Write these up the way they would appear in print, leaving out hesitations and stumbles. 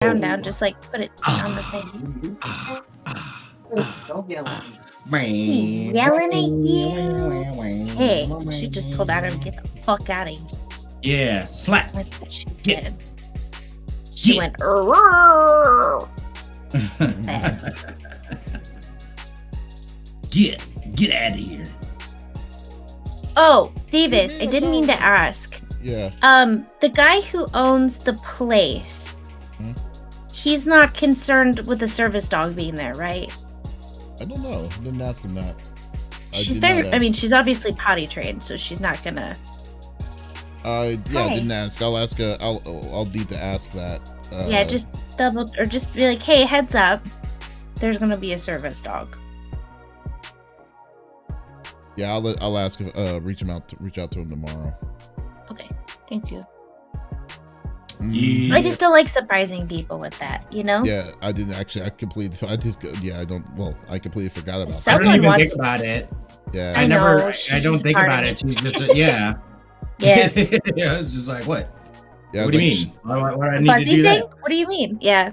down. Just like put it on the thing. Don't yell at He yelling at you. Hey, she just told Adam to get the fuck out of here. Yeah, slap. That's what she Get. said. She Get. went. "Arrgh." Get out of here. Oh, Davis, I didn't mean to ask. Yeah. The guy who owns the place, he's not concerned with the service dog being there, right? I don't know. I didn't ask him that. She's I mean, she's obviously potty trained, so she's not gonna. Yeah, Hi. I didn't ask. I'll ask. I'll need to ask that. Yeah, just just be like, hey, heads up, there's gonna be a service dog. Yeah, I'll ask. Reach out to him tomorrow. Okay, thank you. Yeah. I just don't like surprising people with that, you know? Yeah, I didn't actually. I completely forgot about that. I Someone don't even wants- think about it. Yeah. I know, she's I don't just think part about of it. me. She's just yeah. Yeah. Yeah, it's just like what? Yeah, What do you like, mean? Why do I need Fuzzy to do thing? that? What do you mean? Yeah.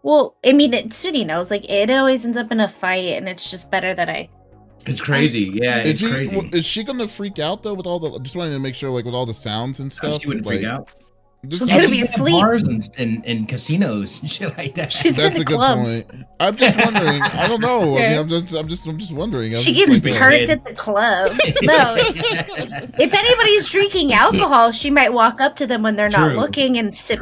Well, I mean, Sweetie knows. Like, it always ends up in a fight, and it's just better that I. It's crazy. Yeah, it's crazy. Is she gonna freak out though with all the? Just wanted to make sure, like with all the sounds and stuff. She wouldn't freak out. Just, She's Yeah, gonna she's be at asleep. bars and casinos and shit like that. She's that's in a the good clubs. point. I'm just wondering. I don't know. Yeah. I mean, I'm just wondering. She I'm gets just like, turned at the club. No, if anybody's drinking alcohol, she might walk up to them when they're not True. looking and sip.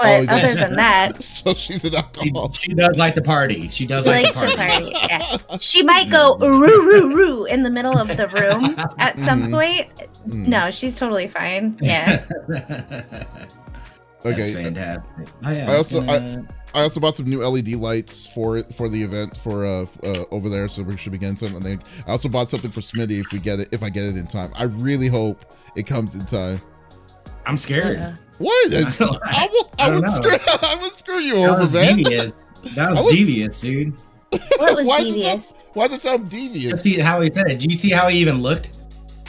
Oh, But yeah. other than that, So she's an alcoholic. She does like the party. She does she like likes the to party. party. Yeah. She might go roo roo roo in the middle of the room at some point. No, she's totally fine. Yeah. That's Okay. fantastic. Oh, yeah, I also bought some new LED lights for the event for over there, so we should be getting some. And then I also bought something for Smitty if I get it in time. I really hope it comes in time. I'm scared. What? I would screw you That over, was man. devious. That was devious, dude. What was Why devious? Why does that sound You devious? see how he said it? Do you see how he even looked?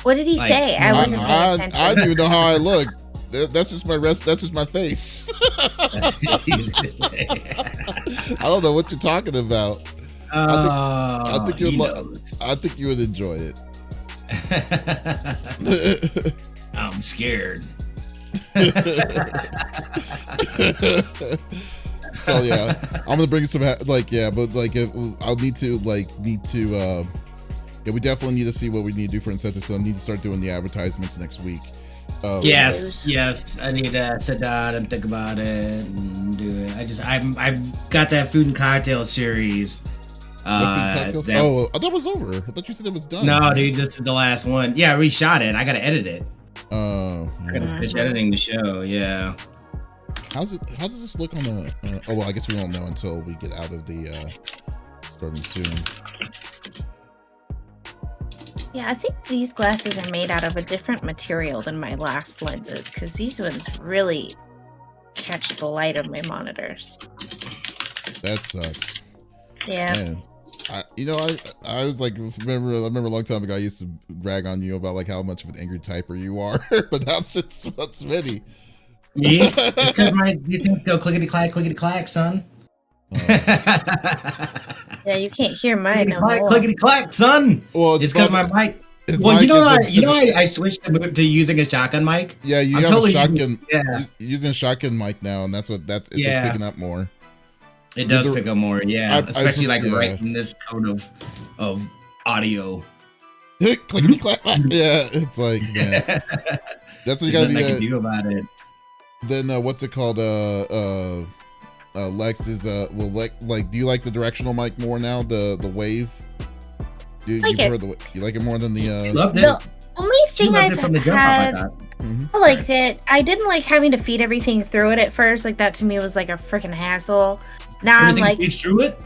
What did he Like, say? I wasn't paying I attention. don't even know how I look. That's just my That's just my face. I don't know what you're talking about. I think he you'd knows. I think you would enjoy it. I'm scared. So yeah, I'm gonna bring some but I'll need to yeah, we definitely need to see what we need to do for incentives. So I need to start doing the advertisements next week. Yes. I need to sit down and think about it and do it. I've got that food and cocktail series. I thought it was over. I thought you said it was done. No, dude, this is the last one. Yeah, I reshot it. I gotta edit it. I gotta Yeah. finish editing the show. Yeah. How does this look on the? Oh well, I guess we won't know until we get out of the starting soon. Yeah, I think these glasses are made out of a different material than my last lenses, because these ones really catch the light of my monitors. That sucks. Yeah. Man. I was like, I remember a long time ago I used to brag on you about like how much of an angry typer you are, but now it's Smitty. Yeah, it's because you think go clickety clack, son. Yeah, you can't hear mine no more. Clickety clack, son. Well, It's because my mic. Well, I switched to using a shotgun mic. Yeah, you I'm have totally a shotgun. Yeah, You're using a shotgun mic now, and it's picking up more. it does pick up more. Yeah, especially yeah. right in this code of audio. Clickety clack. Yeah, it's like that's what you gotta There's nothing I can do. do about it. Then what's it called? Lex is do you like the directional mic more now? The wave. You like it more than the Loved it. The only She thing loved I've it from the jump off, I had, thought. I liked it. I didn't like having to feed everything through it at first. Like, that to me was like a freaking hassle. Now Everything I'm like, feeds through it,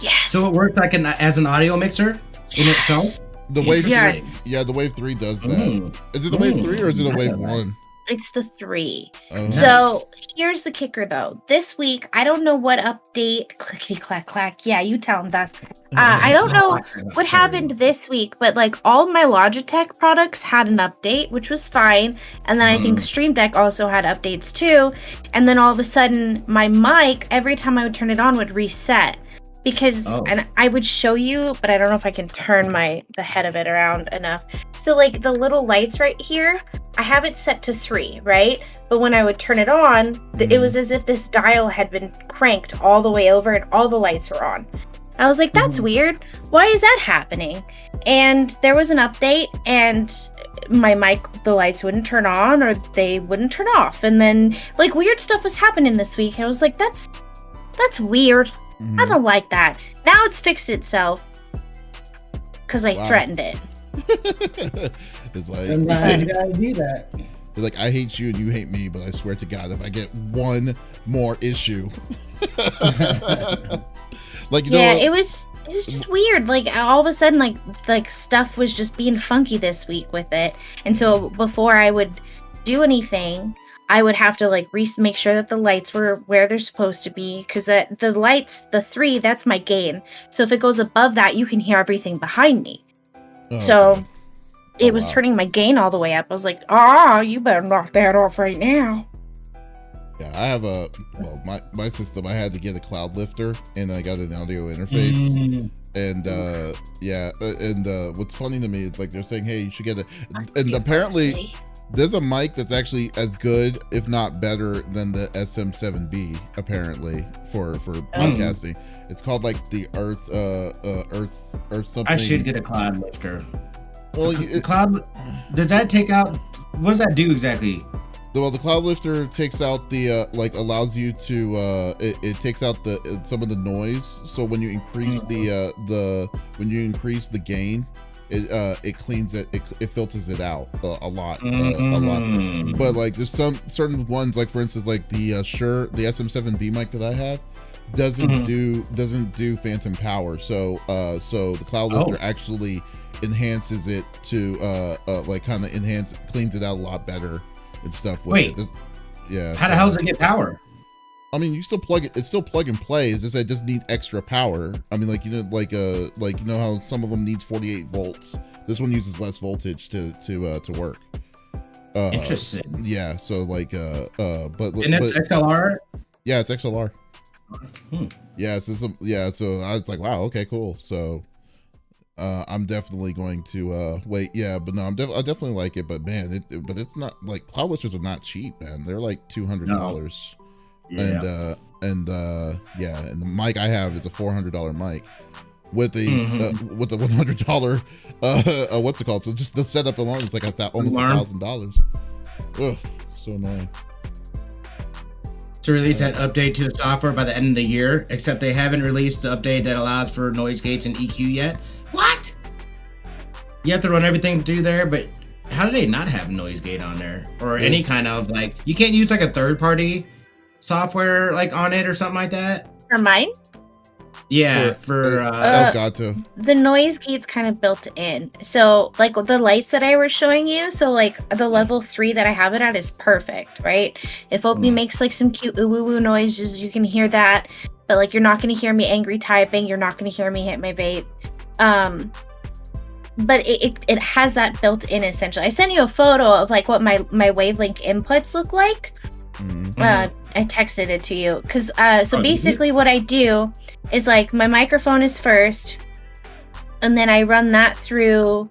yes. so it works like as an audio mixer in itself. the wave? Yes. Yeah, the Wave 3 does that. Mm. Is it the Wave 3 or is it a Wave 1? It's the 3. Oh. So here's the kicker, though. This week, I don't know what update. Clickety clack clack. Yeah, you tell them, Dust. I don't know what happened this week, but like all my Logitech products had an update, which was fine. And then I think Stream Deck also had updates too. And then all of a sudden, my mic, every time I would turn it on, would reset. Because and I would show you, but I don't know if I can turn the head of it around enough. So like the little lights right here, I have it set to 3, right? But when I would turn it on, it was as if this dial had been cranked all the way over and all the lights were on. I was like, that's weird. Why is that happening? And there was an update, and my mic, the lights wouldn't turn on or they wouldn't turn off. And then like weird stuff was happening this week. I was like, that's weird. I don't like that. Now it's fixed itself because I threatened it. It's like, you gotta do that. You're like, I hate you and you hate me, but I swear to God, if I get one more issue. Like, you know, it was just weird. Like all of a sudden, like stuff was just being funky this week with it. And so before I would do anything, I would have to like make sure that the lights were where they're supposed to be, because the lights, the 3, that's my gain. So if it goes above that, you can hear everything behind me. So it was turning my gain all the way up. I was like, you better knock that off right now. Yeah, I have my system, I had to get a cloud lifter and I got an audio interface. And what's funny to me is like they're saying, hey, you should get and apparently there's a mic that's actually as good, if not better, than the SM7B, apparently, for podcasting. It's called like the Earth something. I should get a cloud lifter. Well, cloud, does that take out, what does that do exactly? Well, the cloud lifter takes out the allows you to it takes out some of the noise. So when you increase when you increase the gain, it cleans it, it filters it out a lot. But like there's some certain ones, like for instance, like the Shure, the SM7B mic that I have doesn't do phantom power. So the cloud lifter actually enhances it to like kind of cleans it out a lot better and stuff with it. Yeah. How the hell does it get power? I mean, you still plug it. It's still plug and play. It's just I just need extra power. I mean, like you know how some of them needs 48 volts. This one uses less voltage to work. Interesting. Yeah. So like and it's XLR. Yeah, it's XLR. Yeah. So I was like, wow. Okay, cool. So I'm definitely going to wait. Yeah, but no, I definitely like it. But man, it's not like cloud lifters are not cheap, man. They're like $200. Yeah. And the mic I have is a $400 mic with the $100 what's it called? So just the setup alone is like almost $1,000. Ugh, so annoying. To release that update to the software by the end of the year, except they haven't released the update that allows for noise gates and EQ yet. What? You have to run everything through there, but how do they not have noise gate on there or any kind of like? You can't use like a third party software like on it or something like that. For mine? Yeah, for Elgato. The noise gate's kind of built in. So like the lights that I was showing you, so like the level 3 that I have it at is perfect, right? If Opie makes like some cute ooh noises, you can hear that. But like you're not gonna hear me angry typing, you're not gonna hear me hit my vape. But it has that built in essentially. I sent you a photo of like what my wavelength inputs look like. I texted it to you because basically what I do is like my microphone is first, and then I run that through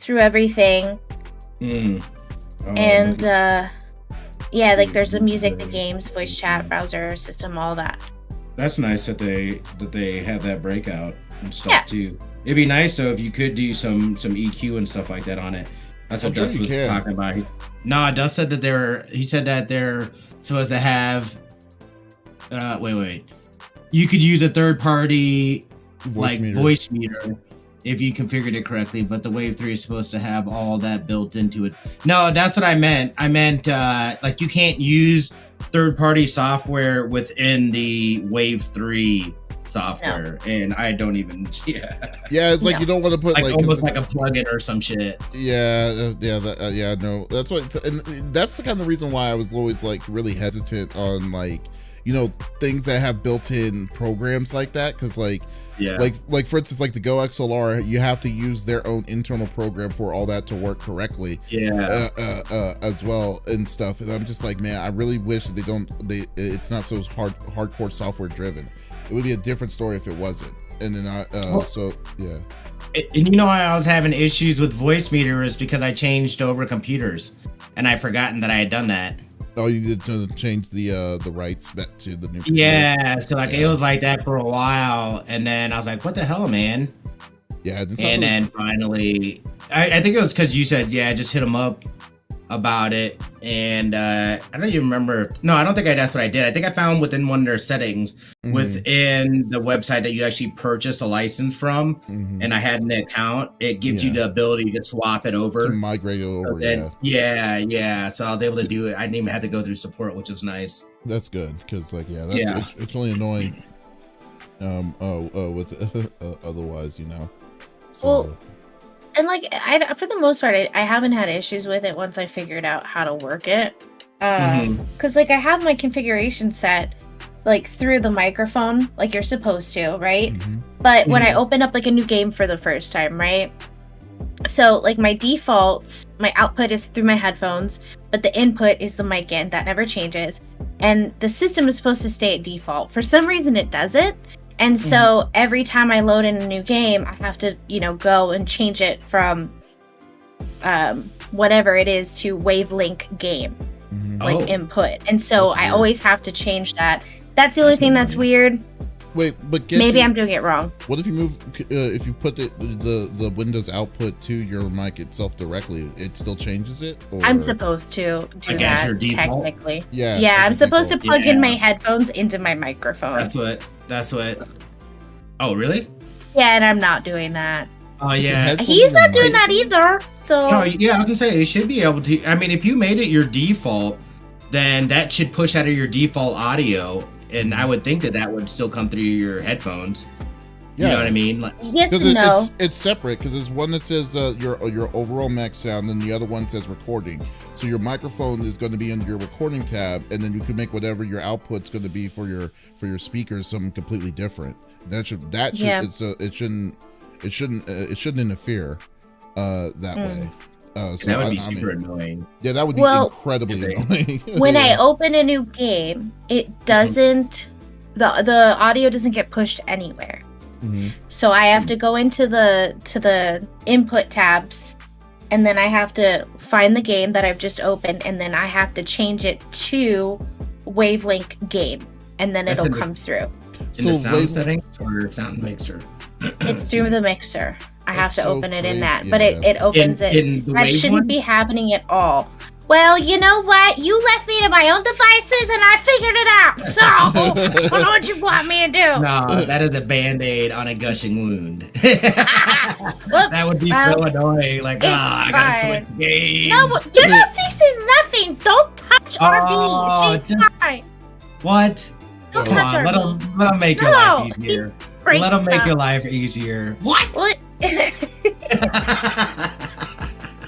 everything. And like there's the music, the games, voice chat, browser, system, all that. That's nice that they have that breakout and stuff too. It'd be nice though if you could do some EQ and stuff like that on it. That's what Dust was talking about. Dust said that they're supposed to have wait. You could use a third party voice meter if you configured it correctly, but the Wave 3 is supposed to have all that built into it. No, that's what I meant. I meant like you can't use third party software within the Wave 3 software, and I don't even. Yeah, it's like you don't want to put like like almost like a plugin or some shit. No, that's what, and that's the kind of reason why I was always like really hesitant on like, you know, things that have built-in programs like that, because like for instance, like the Go XLR, you have to use their own internal program for all that to work correctly. As well and stuff. And I'm just like, man, I really wish that it's not so hardcore software driven. It would be a different story if it wasn't. And then And you know why I was having issues with voice meter is because I changed over computers, and I'd forgotten that I had done that. Oh, you did change the rights back to the new computer. Yeah, so like it was like that for a while, and then I was like, "What the hell, man?" Yeah, and then finally, I think it was because you said, "Yeah, just hit them up about it," and I don't even remember. No, I don't think that's what I did. I think I found within one of their settings within the website that you actually purchase a license from, and I had an account. It gives you the ability to swap it over, to migrate it over. So I was able to do it. I didn't even have to go through support, which is nice. That's good, because like it's really annoying. With otherwise, you know. So, well. And like, for the most part, I haven't had issues with it once I figured out how to work it. Because like I have my configuration set like through the microphone, like you're supposed to, right? But when I open up like a new game for the first time, right? So like my defaults, my output is through my headphones, but the input is the mic in. That never changes. And the system is supposed to stay at default. For some reason, it doesn't. And so every time I load in a new game, I have to, you know, go and change it from whatever it is to wavelength game, like input. And so I always have to change that. That's the only thing that's weird. Wait, but maybe I'm doing it wrong. What if you move? If you put the Windows output to your mic itself directly, it still changes it? Or? I'm supposed to do that technically. Yeah, I'm supposed to plug in my headphones into my microphone. That's what. Oh, really? Yeah, and I'm not doing that. Oh, yeah. He's not doing that either. So. No, yeah, I was gonna say it should be able to. I mean, if you made it your default, then that should push out of your default audio, and I would think that would still come through your headphones. You know what I mean? Like, yes and no. It's separate, because there's one that says your overall max sound, and the other one says recording. So your microphone is going to be under your recording tab, and then you can make whatever your output's going to be for your speakers something completely different. It shouldn't interfere that way. So that would be super annoying. Yeah, that would be incredibly annoying. When I open a new game, it doesn't. The audio doesn't get pushed anywhere. So I have to go into the input tabs, and then I have to find the game that I've just opened, and then I have to change it to wavelength game, and then it'll come through. In the sound settings or sound mixer? It's through the mixer. I have to open it in that, but it opens it. That shouldn't be happening at all. Well, you know what? You left me to my own devices, and I figured it out. So, I don't know what you want me to do. No, that is a Band-Aid on a gushing wound. That would be so annoying. Like, I gotta switch games. No, you're not fixing nothing. Don't touch RB. She's fine. What? Don't touch RB. Let them make your life easier. Let them make your life easier. What?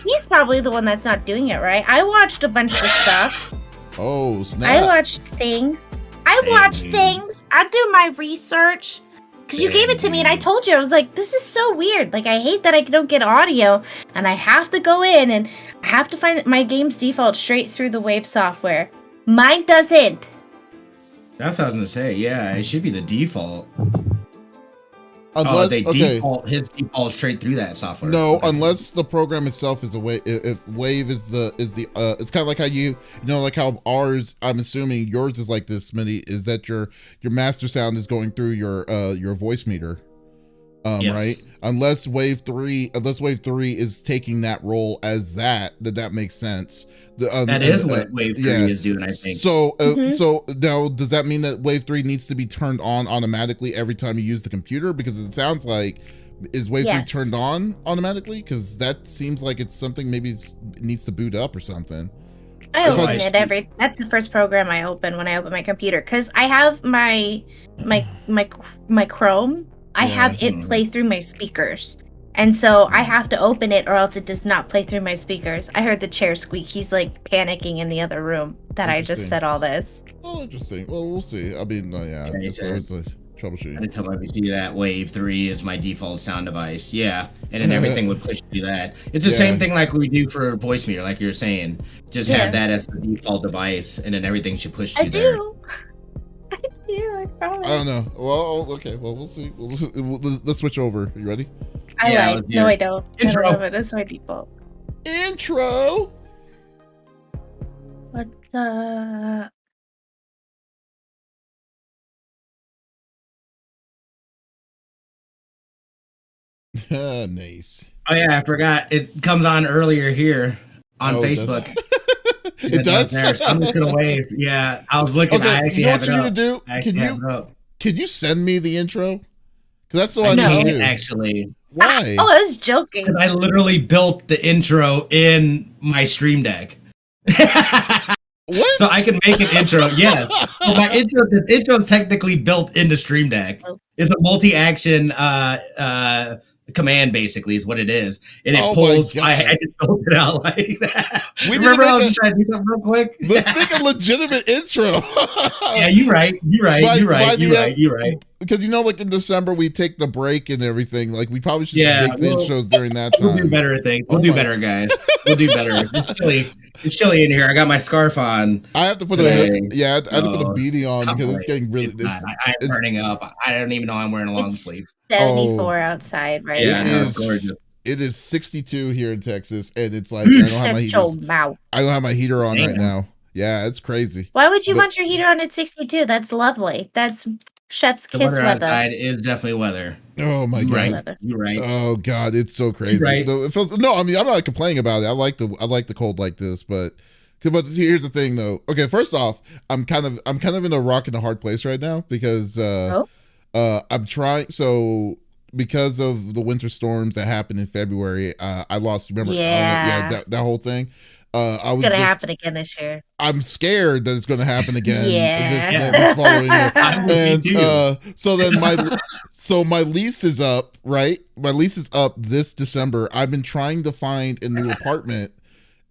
He's probably the one that's not doing it right. I watched a bunch of stuff. Oh, snap. I watched things. I do my research. Because you gave it to me and I told you, I was like, this is so weird. Like, I hate that I don't get audio. And I have to go in and I have to find my game's default straight through the Wave software. Mine doesn't. That's what I was going to say. Yeah, it should be the default. Unless his default straight through that software. No, unless the program itself is a Wave. If Wave is the it's kind of like how like how ours. I'm assuming yours is like this. Smitty, is that your master sound is going through your voice meter, yes. Right? Unless Wave 3 is taking that role as that makes sense. That is what Wave 3 is doing, I think. So, so now, does that mean that Wave 3 needs to be turned on automatically every time you use the computer? Because it sounds like, is Wave 3 turned on automatically? Because that seems like it's something maybe it needs to boot up or something. I open it that's the first program I open when I open my computer, because I have my Chrome. I have it play through my speakers. And so I have to open it or else it does not play through my speakers. I heard the chair squeak. He's like panicking in the other room that I just said all this. Oh, interesting. Well, we'll see. I mean, yeah, it's always a troubleshooting. I tell my PC that Wave 3 is my default sound device. Yeah, and then everything would push to that. It's the same thing like we do for voice meter, like you're saying. Just have that as the default device, and then everything should push to there. I do. I promise. I don't know. Well, okay. Well, we'll see. Let's switch over. You ready? No, I don't. Intro. I don't have it as my default. Intro. What's Nice. Oh yeah, I forgot. It comes on earlier here on Facebook. It does. There, so I'm just gonna wave. Yeah, I was looking. Okay, I actually you know have what it you up. need to do? Can you send me the intro? Because that's what I need to do. Actually. Why? I was joking. I literally built the intro in my Stream Deck. What? So I can make an intro. Yes. So my intro is technically built into Stream Deck. It's a multi-action command, basically, is what it is. And it pulls. I just built it out like that. Remember, I was just trying to do something real quick. Let's make a legitimate intro. Yeah, you're right. You're right. Because like in December we take the break and everything. Like we probably should make the intros during that time. We'll do better things. We'll do better, guys. We'll do better. It's chilly in here. I got my scarf on. I have to put I have to put a beanie on because it's getting really. I'm burning up. I don't even know I'm wearing a long sleeve. 74 outside, right? Yeah, it's gorgeous. It is 62 here in Texas, and it's like I don't have my heater on right now. Yeah, it's crazy. Why would you want your heater on at 62? That's lovely. That's chef's kiss weather. Outside is definitely weather. Oh my god, you're right. Oh god, it's so crazy. Right. It feels, no, I mean I'm not complaining about it. I like the cold like this, but here's the thing though. Okay, first off, I'm kind of in a rock and a hard place right now because I'm trying. So because of the winter storms that happened in February, I lost. Remember? That whole thing. I was gonna happen again this year. I'm scared that it's gonna happen again. This following year. And so then my lease is up. Right, my lease is up this December. I've been trying to find a new apartment,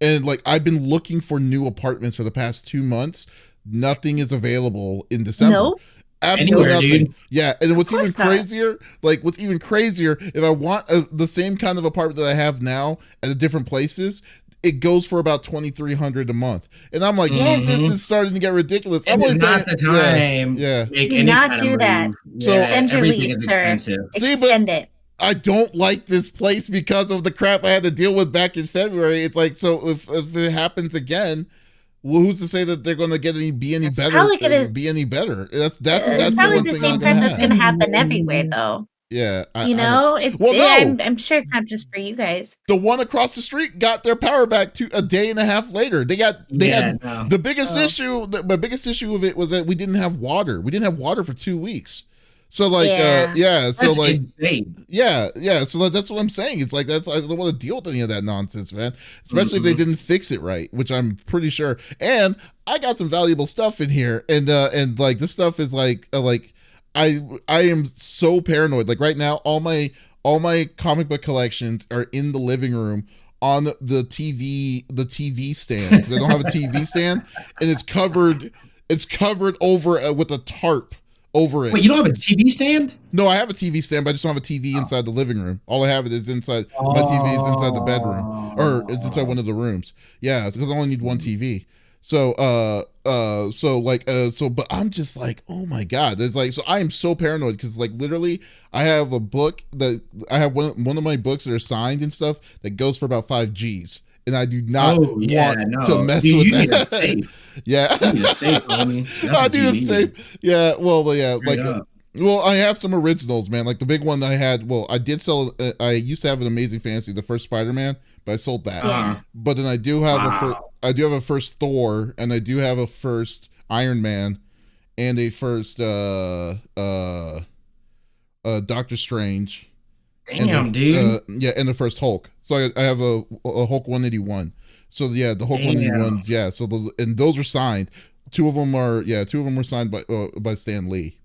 and like I've been looking for new apartments for the past 2 months. Nothing is available in December. Nope. Absolutely nothing. Dude. Yeah, and what's even crazier, if I want the same kind of apartment that I have now at different places, it goes for about $2,300 a month, and I'm like, this is starting to get ridiculous. I'm like, not the time. Yeah. Do not do that. So extend your lease, expensive. Extend it. I don't like this place because of the crap I had to deal with back in February. It's like, so if it happens again, well, who's to say that they're going to be any better? That's probably the same crap that's going to happen everywhere, though. Yeah, I'm sure it's not just for you guys. The one across the street got their power back a day and a half later. The biggest issue. The biggest issue of it was that we didn't have water. We didn't have water for 2 weeks. So like, So that's what I'm saying. It's like I don't want to deal with any of that nonsense, man. Especially if they didn't fix it right, which I'm pretty sure. And I got some valuable stuff in here, and like this stuff is like. I am so paranoid. Like right now, all my comic book collections are in the living room on the TV stand, because I don't have a TV stand, and it's covered over with a tarp over it. Wait, you don't have a TV stand? No, I have a TV stand, but I just don't have a TV inside the living room. All I have is inside my TV is inside the bedroom, or it's inside one of the rooms. Yeah, it's because I only need one TV. But I'm just like, oh my god, there's like, so I am so paranoid because like literally I have a book that I have one of my books that are signed and stuff that goes for about 5 G's, and I do not want to mess with that. Need a safe. Yeah, you need a safe, homie. I need a safe. Yeah, well, I have some originals, man. Like the big one that I had. Well, I did sell. I used to have an Amazing Fantasy, the first Spider-Man, but I sold that. Yeah. But then I do have a first Thor, and I do have a first Iron Man, and a first Doctor Strange. Damn, dude. And the first Hulk. So I have a Hulk 181. So yeah, the Hulk 181. Yeah, so and those are signed. Two of them were signed by Stan Lee.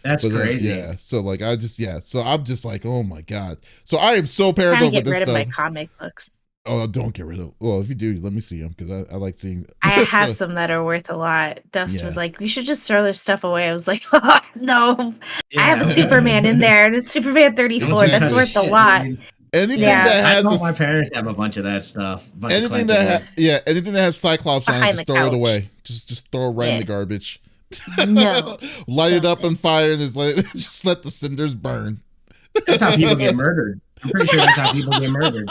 That's crazy. Yeah. So like so I'm just like, oh my God. So I am so paranoid with this stuff. Get rid of my comic books. Oh, don't get rid of. Well, if you do, let me see them because I like seeing. I have some that are worth a lot. Dust was like, "We should just throw their stuff away." I was like, oh, "No, I have a Superman in there, and it's Superman 34. That's worth a lot." Anything that has my parents have a bunch of that stuff. Anything that has Cyclops on it, just throw it away. Just throw it right in the garbage. No, light it up on fire and just let the cinders burn. That's how people get murdered. I'm pretty sure that's how people get murdered.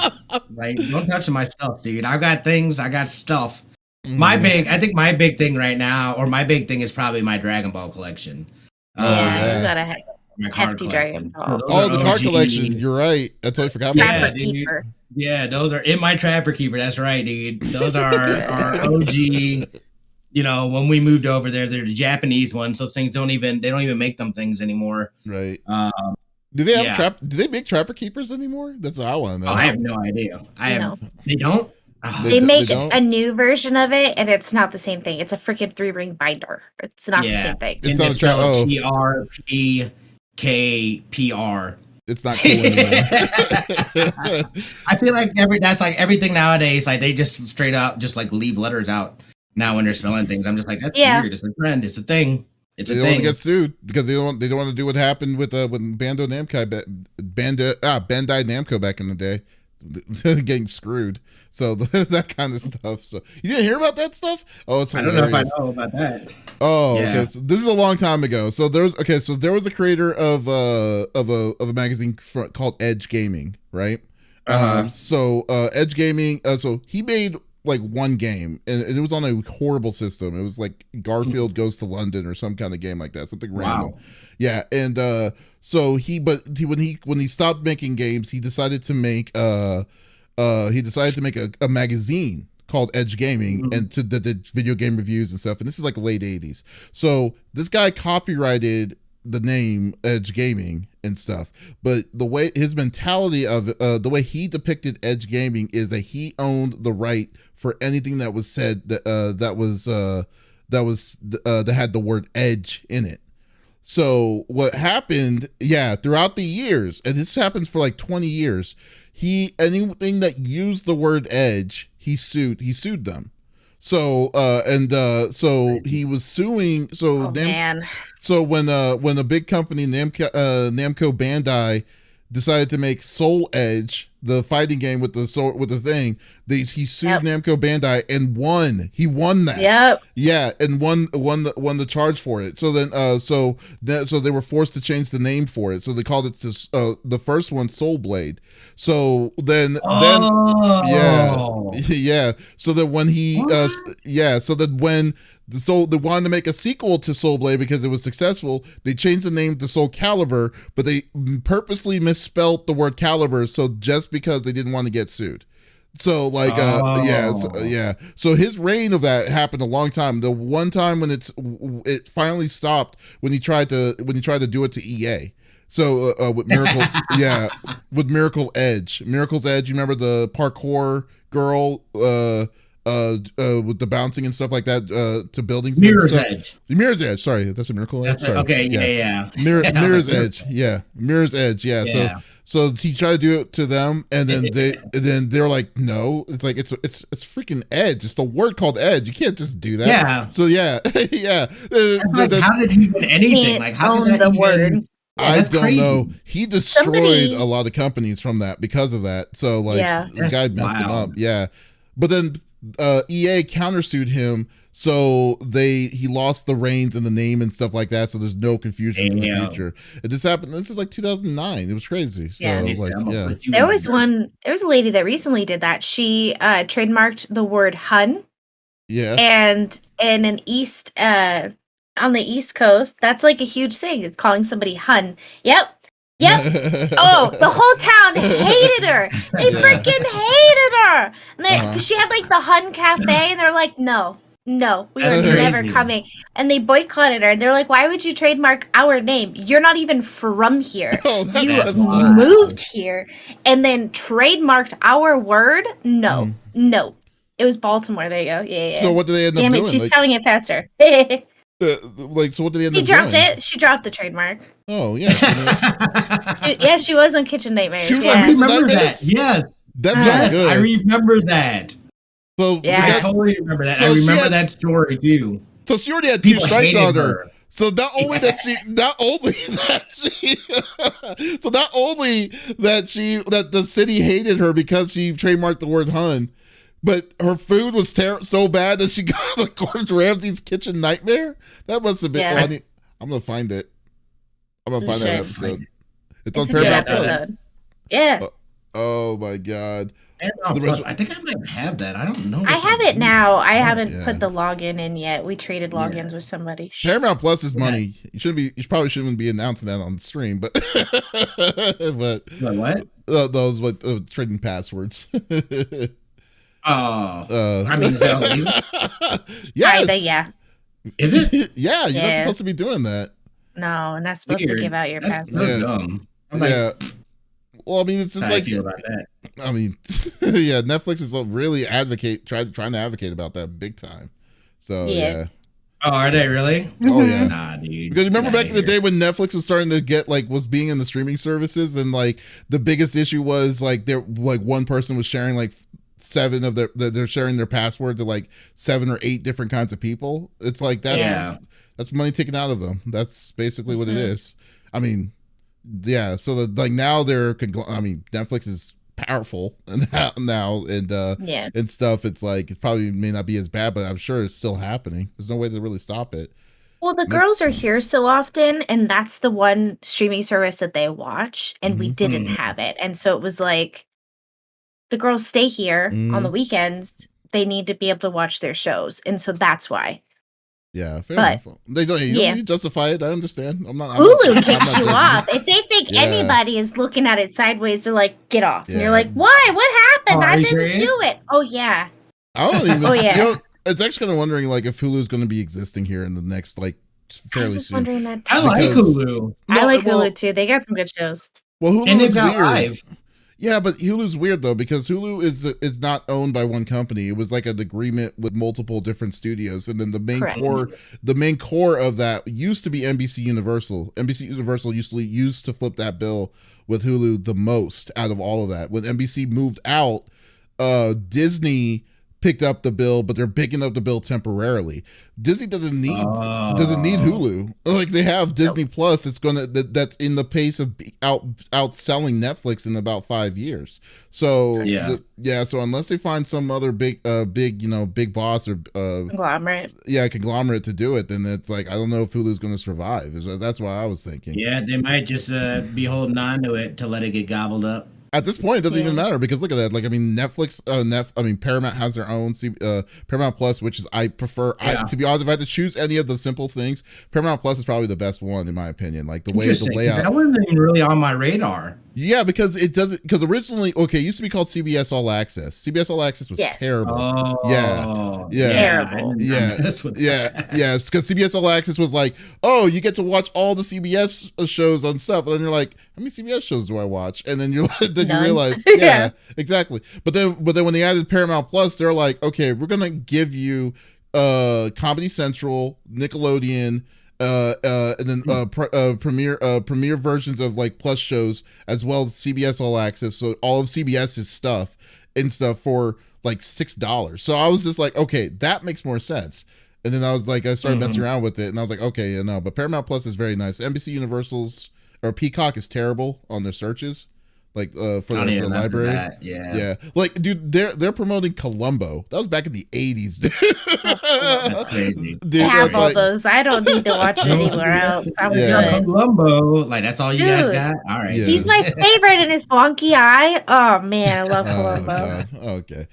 Like, don't touch my stuff, dude. I got things. I got stuff. I think my big thing right now, or my big thing is probably my Dragon Ball collection. You gotta have hefty Dragon Ball. Oh, the card collection. You're right. I totally forgot about that. Keeper. Yeah, those are in my Trapper Keeper. That's right, dude. Those are our OG. You know, when we moved over there, they're the Japanese ones. Those things don't even make them things anymore. Right. Do they have do they make Trapper Keepers anymore? That's what I want to know. Oh, I have no idea. They don't? They make a new version of it, and it's not the same thing. It's a freaking 3-ring binder. It's not the same thing. It's not spelled TRPKPR. It's not cool anymore. I feel like everything nowadays. Like they just straight up just like leave letters out now when they're spelling things. I'm just like, that's weird. It's a trend. It's a thing. They don't want to get sued because they don't want to do what happened with Bandai Namco back in the day. Getting screwed. So that kind of stuff. So you didn't hear about that stuff? Oh, it's hilarious. I don't know if I know about that. Oh, okay. So this is a long time ago. So there was a creator of a magazine called Edge Gaming, right? So Edge Gaming. So he made like one game, and it was on a horrible system. It was like Garfield Goes to London or some kind of game like that, something random. Yeah, and so when he stopped making games, he decided to make a magazine called Edge Gaming, and that did video game reviews and stuff. And this is like late 80s. So this guy copyrighted the name Edge Gaming and stuff, but the way his mentality of the way he depicted Edge Gaming is that he owned the right for anything that was said that had the word edge in it. So what happened, throughout the years, and this happens for like 20 years, anything that used the word edge, he sued them. So so he was suing. So so when a big company Namco Bandai decided to make Soul Edge, the fighting game with the thing, he sued Namco Bandai and won. He won that. Yep. Yeah, and won the charge for it. So then so they were forced to change the name for it. So they called it the first one Soul Blade. So then So that when they wanted to make a sequel to Soul Blade because it was successful, they changed the name to Soul Calibur, but they purposely misspelled the word caliber, so just because they didn't want to get sued. So so his reign of that happened a long time. The one time when it finally stopped when he tried to do it to EA. So with Miracle with Miracle's Edge. You remember the parkour girl with the bouncing and stuff like that to buildings. Mirror's Edge. Mirror's Edge. Sorry, that's a Miracle Edge. Sorry. Okay, yeah. Mirror's Edge. Yeah, Mirror's Edge. Yeah. So he tried to do it to them, and then they're like, no. It's like it's freaking Edge. It's the word called Edge. You can't just do that. Yeah. So yeah. How did he do anything? Like how did that word? I don't know. He destroyed a lot of companies from that because of that. So the guy messed him up. Yeah. But then EA countersued him, so he lost the reins and the name and stuff like that. So there's no confusion in the future. And this happened. This is like 2009. It was crazy. So There was a lady that recently did that. She trademarked the word Hun. Yeah. And in an on the East Coast, that's like a huge thing. It's calling somebody Hun. Yep. Oh, the whole town hated her. They freaking hated her. And she had like the Hun Cafe, and they're like, no, we are never coming. And they boycotted her. And they're like, why would you trademark our name? You're not even from here. You moved here and then trademarked our word? No. It was Baltimore. There you go. Yeah. So what did they end up Damn doing? it, she's Like, telling it faster. so what did they end She up dropped doing? it. She dropped the trademark. Oh yeah. She was on Kitchen Nightmares. She was yeah. on I remember Nightmares? that. Yes. That's Yes, not good. I remember that. So Yeah. I totally remember that. So I she remember had- that story too. So she already had 2 People strikes hated on her. her. So not only that the city hated her because she trademarked the word Hun, but her food was so bad that she got the Gordon Ramsay's Kitchen Nightmare. That must have been. Yeah. I'm gonna find it. I'm gonna You find that should. episode. It's It's on a good Paramount Plus. episode. Yeah. Oh my god. And plus, I think I might have that. I don't know. I if have do. it now. I haven't yeah. put the login in yet. We traded logins with somebody. Paramount Plus is money. You probably shouldn't be announcing that on the stream, but What? Those trading passwords. I mean, is that illegal? Yes. Kinda, yeah. Is it? Yeah, you're not Yeah. supposed to be doing that. No, not supposed to Weird. give out your That's password. so dumb. I'm like, Yeah. Well, I mean, it's just how I like, feel about that. I mean, yeah, Netflix is really trying to advocate about that big time. So yeah. Oh, are they really? Oh yeah. Nah, dude. Because remember Get back outta in the here. day when Netflix was starting to get was being in the streaming services, and like the biggest issue was one person was sharing like 7 of they're sharing their password to like 7 or 8 different kinds of people. It's like that's money taken out of them. That's basically what it is. I mean, yeah. So now Netflix is powerful now and stuff. It's like it probably may not be as bad, but I'm sure it's still happening. There's no way to really stop it. Well, the girls are here so often, and that's the one streaming service that they watch, and we didn't have it. And so it was like, the girls stay here on the weekends. They need to be able to watch their shows. And so that's why. Yeah, fair enough. They don't, you don't need to justify it. I understand. Hulu kicks you off. If they think Yeah. anybody is looking at it sideways, they're like, get off. And Yeah. you're like, why? What happened? Oh, are I you didn't serious? do it. Oh, yeah. I don't even. Oh, yeah. It's actually kind of wondering if Hulu's going to be existing here in the next I fairly was soon. wondering that too. I like Because- Hulu. I like well- Hulu too. They got some good shows. Well, Hulu And they've is got weird. live. Yeah, but Hulu's weird though because Hulu is not owned by one company. It was like an agreement with multiple different studios, and then the main core of that used to be NBC Universal. NBC Universal used to flip that bill with Hulu the most out of all of that. When NBC moved out, Disney picked up the bill, but they're picking up the bill temporarily. Disney doesn't need Hulu. Like they have Disney Plus. It's that's in the pace of outselling Netflix in about 5 years. So so unless they find some other big boss or conglomerate to do it, then it's like I don't know if Hulu's going to survive. That's what I was thinking. Yeah, they might just be holding on to it to let it get gobbled up. At this point, it doesn't even matter because look at that. Like, I mean, Paramount has their own Paramount Plus, which is I prefer. To be honest, if I had to choose any of the simple things, Paramount Plus is probably the best one in my opinion. Like the layout. That wasn't even really on my radar. Yeah, because it doesn't. Because originally, it used to be called CBS All Access. CBS All Access was terrible. Oh, terrible. Yes, because CBS All Access was like, oh, you get to watch all the CBS shows on stuff, and then you're like, how many CBS shows do I watch? And then you realize, exactly. But then when they added Paramount Plus, they're like, okay, we're gonna give you Comedy Central, Nickelodeon. And then premiere versions of like Plus shows as well as CBS All Access, so all of CBS's stuff for like $6. So I was just like, okay, that makes more sense. And then I started messing around with it, and I was like, okay, no, but Paramount Plus is very nice. NBC Universal's or Peacock is terrible on their searches. Like for the library, yeah. Like, dude, they're promoting Columbo. That was back in the 80s. That's crazy. Dude, I have all those. I don't need to watch it anywhere else. I'm good. Columbo, like that's all you guys got. All right, he's my favorite in his wonky eye. Oh man, I love Columbo. Okay,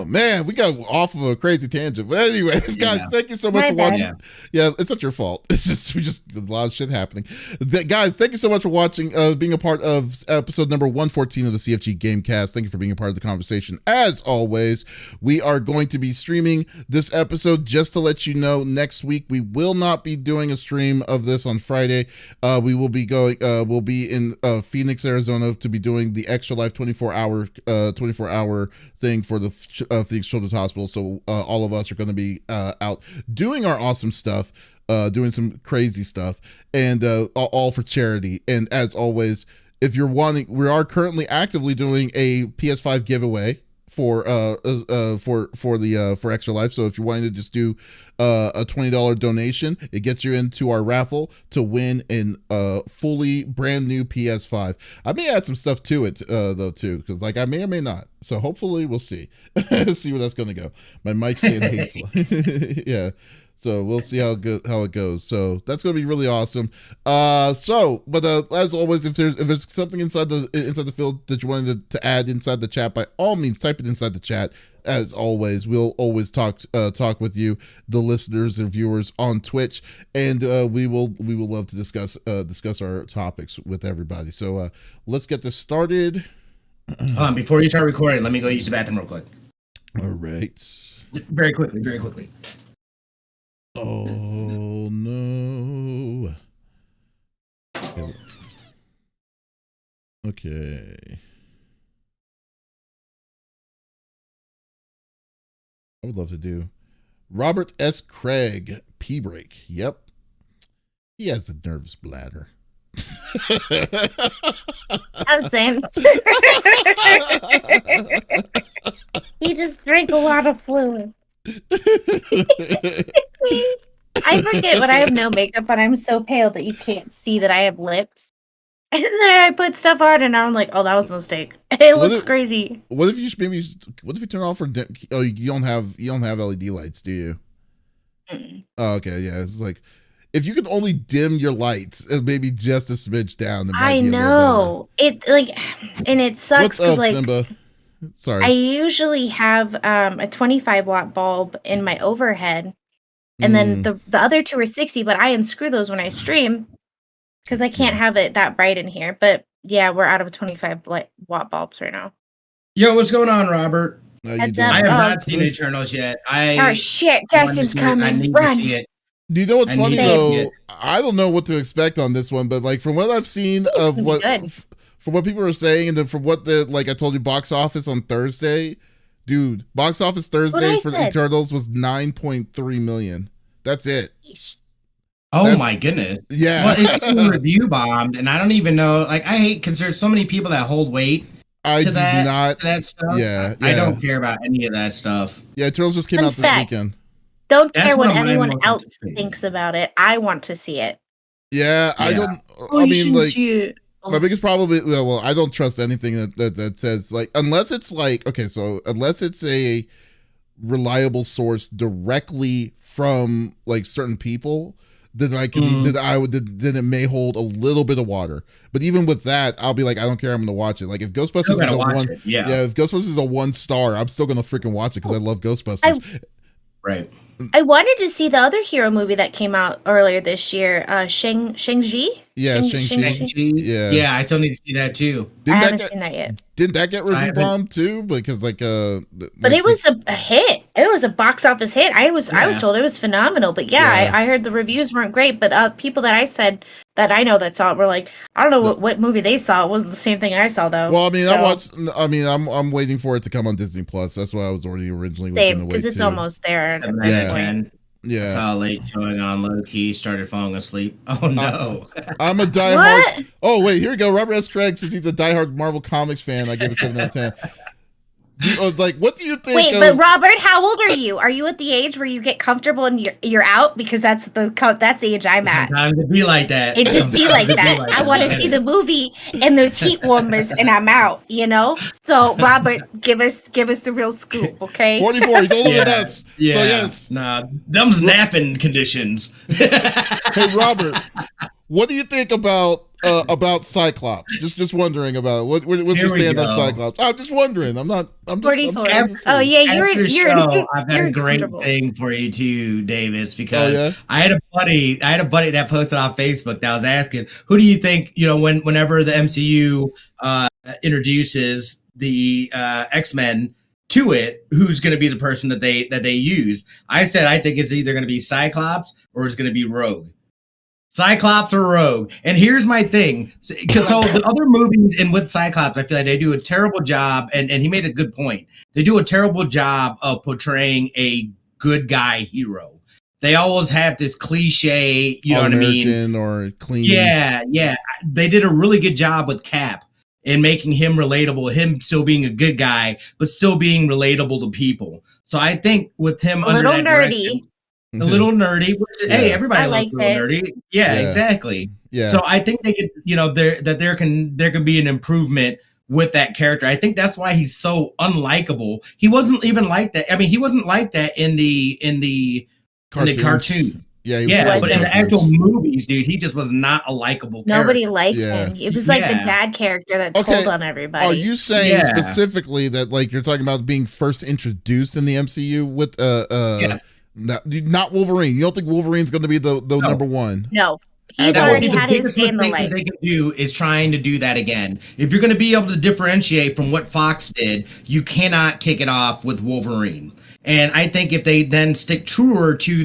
man, we got off of a crazy tangent. But anyways, guys, thank you so much for watching. Yeah, it's not your fault. It's just a lot of shit happening. Guys, thank you so much for watching. Being a part of episode number 114 of the CFG GameCast. Thank you for being a part of the conversation. As always, we are going to be streaming this episode. Just to let you know, next week we will not be doing a stream of this on Friday. We will be going. We'll be in Phoenix, Arizona, to be doing the Extra Life 24-hour thing for the Phoenix Children's Hospital. So all of us are going to be out doing our awesome stuff. Doing some crazy stuff, and all for charity. And as always, if you're wanting, we are currently actively doing a PS5 giveaway for Extra Life. So if you're wanting to just do a $20 donation, it gets you into our raffle to win a fully brand new PS5. I may add some stuff to it though too, because like I may or may not. So hopefully we'll see. See where that's gonna go. My mic stand hates. Yeah. So we'll see how it goes. So that's going to be really awesome. As always, if there's something inside the field that you wanted to add inside the chat, by all means, type it inside the chat. As always, we'll always talk with you, the listeners and viewers on Twitch, and we will love to discuss our topics with everybody. So let's get this started. Before you start recording, let me go use the bathroom real quick. All right. Very quickly. Oh no. Okay. I would love to do Robert S. Craig, P break. Yep. He has a nervous bladder. Absent. He just drank a lot of fluid. I forget when I have no makeup and I'm so pale that you can't see that I have lips. And then I put stuff on and I'm like, oh, that was a mistake. It looks crazy. What if you turn off for you don't have LED lights, do you? Oh, okay, yeah. It's like if you could only dim your lights maybe just a smidge down. I know. It and it sucks because like Simba? Sorry. I usually have a 25-watt bulb in my overhead, and then the other two are 60, but I unscrew those when I stream because I can't have it that bright in here. But yeah, we're out of 25-watt bulbs right now. Yo, what's going on, Robert? I have not seen Eternals yet. Oh shit, Justin's coming. I need Run. to see it. Do you know what's funny though? I don't know what to expect on this one, but like from what I've seen of what. From what people are saying, and then from what I told you, box office on Thursday, dude, box office Thursday for Eternals was 9.3 million. That's it. Oh my goodness. Yeah. Well, it's getting review bombed, and I don't even know. Like, I hate because there's so many people that hold weight to that stuff. Yeah, I don't care about any of that stuff. Yeah, Eternals just came out this weekend. Don't care what anyone else thinks about it. I want to see it. Yeah, I don't. I mean, like. My biggest problem is, well, I don't trust anything that says like, unless it's like, okay, so unless it's a reliable source directly from like certain people, then then it may hold a little bit of water. But even with that, I'll be like, I don't care, I'm gonna watch it. Like if Ghostbusters is a one, if Ghostbusters is a 1 star, I'm still gonna freaking watch it because I love Ghostbusters. Right. I wanted to see the other hero movie that came out earlier this year, Shang-Chi. Yeah, Shang-Chi. Yeah, I still need to see that too. I haven't seen that yet. Didn't that get review bombed too? Because but it was a hit. It was a box office hit. I was told it was phenomenal. But I heard the reviews weren't great. But people that I said that I know that saw it were like, I don't know what movie they saw. It wasn't the same thing I saw though. Well, I mean, I'm waiting for it to come on Disney Plus. That's why I was originally same because it's almost there. At this point. Yeah, I saw a late showing on low key. Started falling asleep. Oh no! I'm a diehard. Oh wait, here we go. Robert S. Craig says he's a diehard Marvel Comics fan. I give it 7 out of 10. Like, what do you think? Wait, but Robert, how old are you? Are you at the age where you get comfortable and you're out? Because that's the age I'm at. Sometimes it be like that. It just be like that. I want to see the movie and those heat warmers, and I'm out. You know. So, Robert, give us the real scoop, okay? 44. He's older than us. Yeah. So yes. Nah, them's napping conditions. Hey, Robert. What do you think about about Cyclops. Just wondering about it. What's your stand on Cyclops? I'm just wondering. I'm 44. Oh yeah, you're I've got a great thing for you too, Davis, because I had a buddy that posted on Facebook that was asking, who do you think, whenever the MCU introduces the X-Men to it, who's going to be the person that they use? I said I think it's either going to be Cyclops or it's going to be Rogue. Cyclops or Rogue. And here's my thing. So the other movies and with Cyclops, I feel like they do a terrible job, and he made a good point. They do a terrible job of portraying a good guy hero. They always have this cliche, you know what I mean? Or clean. Yeah. They did a really good job with Cap in making him relatable, him still being a good guy, but still being relatable to people. So I think with him a little nerdy. A little nerdy. Which, hey, everybody likes a little nerdy. Yeah, exactly. Yeah. So I think they could, there can be an improvement with that character. I think that's why he's so unlikable. He wasn't even like that. I mean, he wasn't like that in the cartoon. Yeah, but in the actual movies, dude, he just was not a likable character. Nobody liked him. It was like the dad character that told on everybody. Are you saying specifically that, like, you're talking about being first introduced in the MCU with yes. Not Wolverine? You don't think Wolverine's going to be the number one? No. He's already had his day in the light. What they can do is trying to do that again. If you're going to be able to differentiate from what Fox did, you cannot kick it off with Wolverine. And I think if they then stick truer to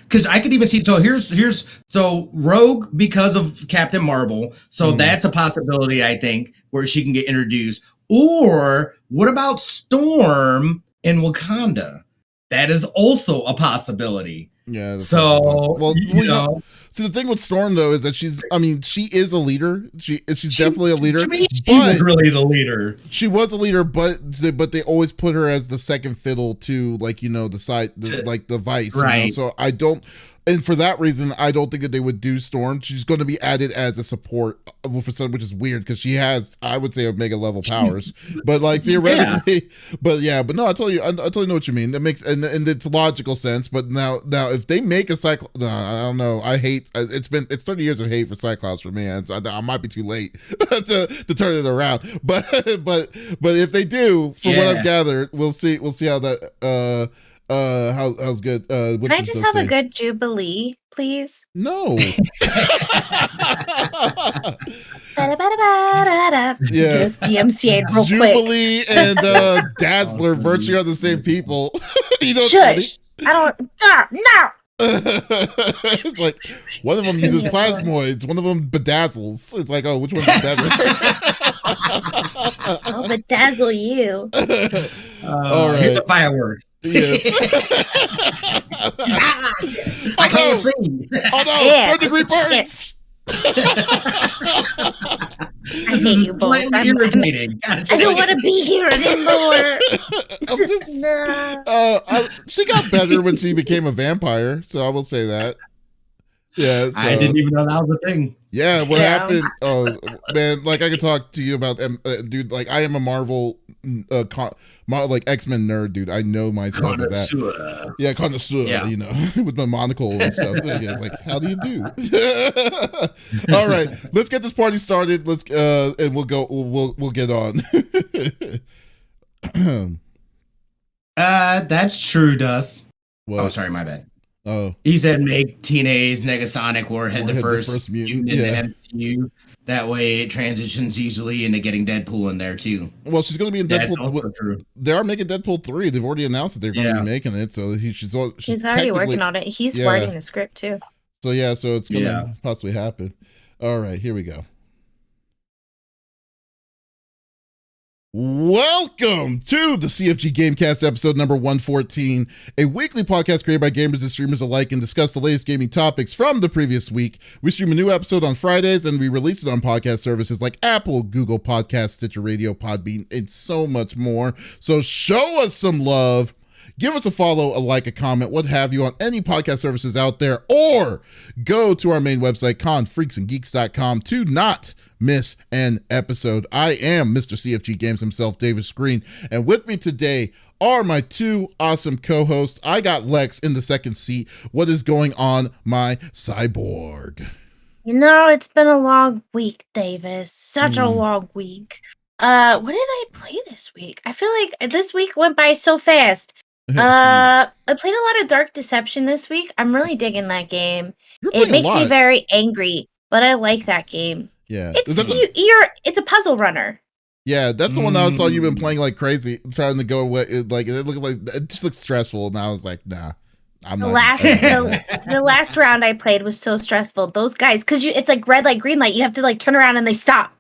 because I could even see, so Rogue because of Captain Marvel. So that's a possibility, I think, where she can get introduced. Or what about Storm in Wakanda? That is also a possibility. Yeah. So, see, the thing with Storm though is that she is a leader. She's definitely a leader. She was really the leader. She was a leader, but they always put her as the second fiddle to, like, the vice. Right. So I don't. And for that reason, I don't think that they would do Storm. She's going to be added as a support for some, which is weird because she has, I would say, Omega level powers. But like theoretically, but no, I totally know what you mean. That makes and it's logical sense. But now if they make a Cyclops, no, I don't know. I hate. It's 30 years of hate for Cyclops for me. I might be too late to turn it around. But if they do, from what I've gathered, we'll see how that. How's good? Can I just have a good Jubilee, please? No. Just DMCA real Jubilee quick. And Dazzler virtually are the same people. Shush. I don't. No. It's like one of them uses plasmoids, one of them bedazzles. It's like, oh, which one's better? I'll bedazzle you. All right. Here's the fireworks. Yes. I can't see. Oh no! 3rd-degree burns. I hate you both. Irritating. I don't want to be here anymore. She got better when she became a vampire, so I will say that. Yeah, so. I didn't even know that was a thing. Yeah, what happened? Oh man, like I could talk to you about, dude. Like I am a Marvel, like X-Men nerd, dude. I know myself with that. Yeah, connoisseur. Yeah. With my monocle and stuff. It's like, how do you do? All right, let's get this party started. Let's and we'll go. We'll get on. That's true, Dust. What? Oh, sorry, my bad. Oh, he said make Teenage Negasonic Warhead the first mutant in the MCU. That way it transitions easily into getting Deadpool in there too. Well, she's going to be in Deadpool. That's also true. They are making Deadpool 3. They've already announced that they're going to be making it. So she's already working on it. He's writing the script too. So so it's going to possibly happen. All right, here we go. Welcome to the CFG GameCast episode number 114, a weekly podcast created by gamers and streamers alike and discuss the latest gaming topics from the previous week. We stream a new episode on Fridays and we release it on podcast services like Apple, Google Podcasts, Stitcher Radio, Podbean, and so much more. So show us some love. Give us a follow, a like, a comment, what have you on any podcast services out there, or go to our main website, confreaksandgeeks.com, to not miss an episode. I am Mr. CFG Games himself, David Screen, and with me today are my two awesome co-hosts. I got Lex in the second seat. What is going on, my cyborg? It's been a long week, Davis. Such a long week. What did I play this week? I feel like this week went by so fast. I played a lot of Dark Deception this week. I'm really digging that game. It makes me very angry, but I like that game. Yeah. It's a puzzle runner. Yeah, that's the one that I saw you've been playing like crazy, trying to go away. It looked like it just looks stressful, and I was like, nah. The last round I played was so stressful. Those guys, because it's like red light, green light. You have to like turn around and they stop.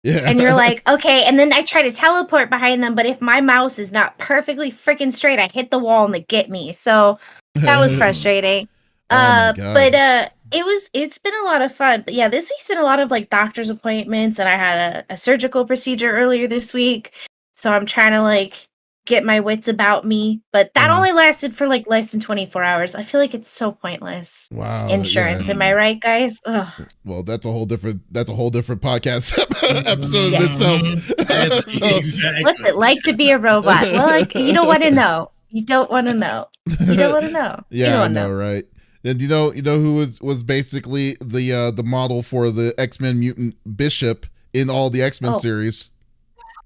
Yeah. And you're like, okay. And then I try to teleport behind them, but if my mouse is not perfectly freaking straight, I hit the wall and they get me. So that was frustrating. Oh my God. But it's been a lot of fun. But yeah, this week's been a lot of like doctor's appointments, and I had a surgical procedure earlier this week. So I'm trying to like get my wits about me, but that only lasted for like less than 24 hours. I feel like it's so pointless. Wow. Insurance, am I right, guys? Ugh. Well, that's a whole different podcast episode in itself. Exactly. What's it like to be a robot? Well, like, you don't want to know. You don't want to know. You don't want to know. Yeah, I know, right? And you know who was basically the model for the X-Men mutant Bishop in all the X-Men series?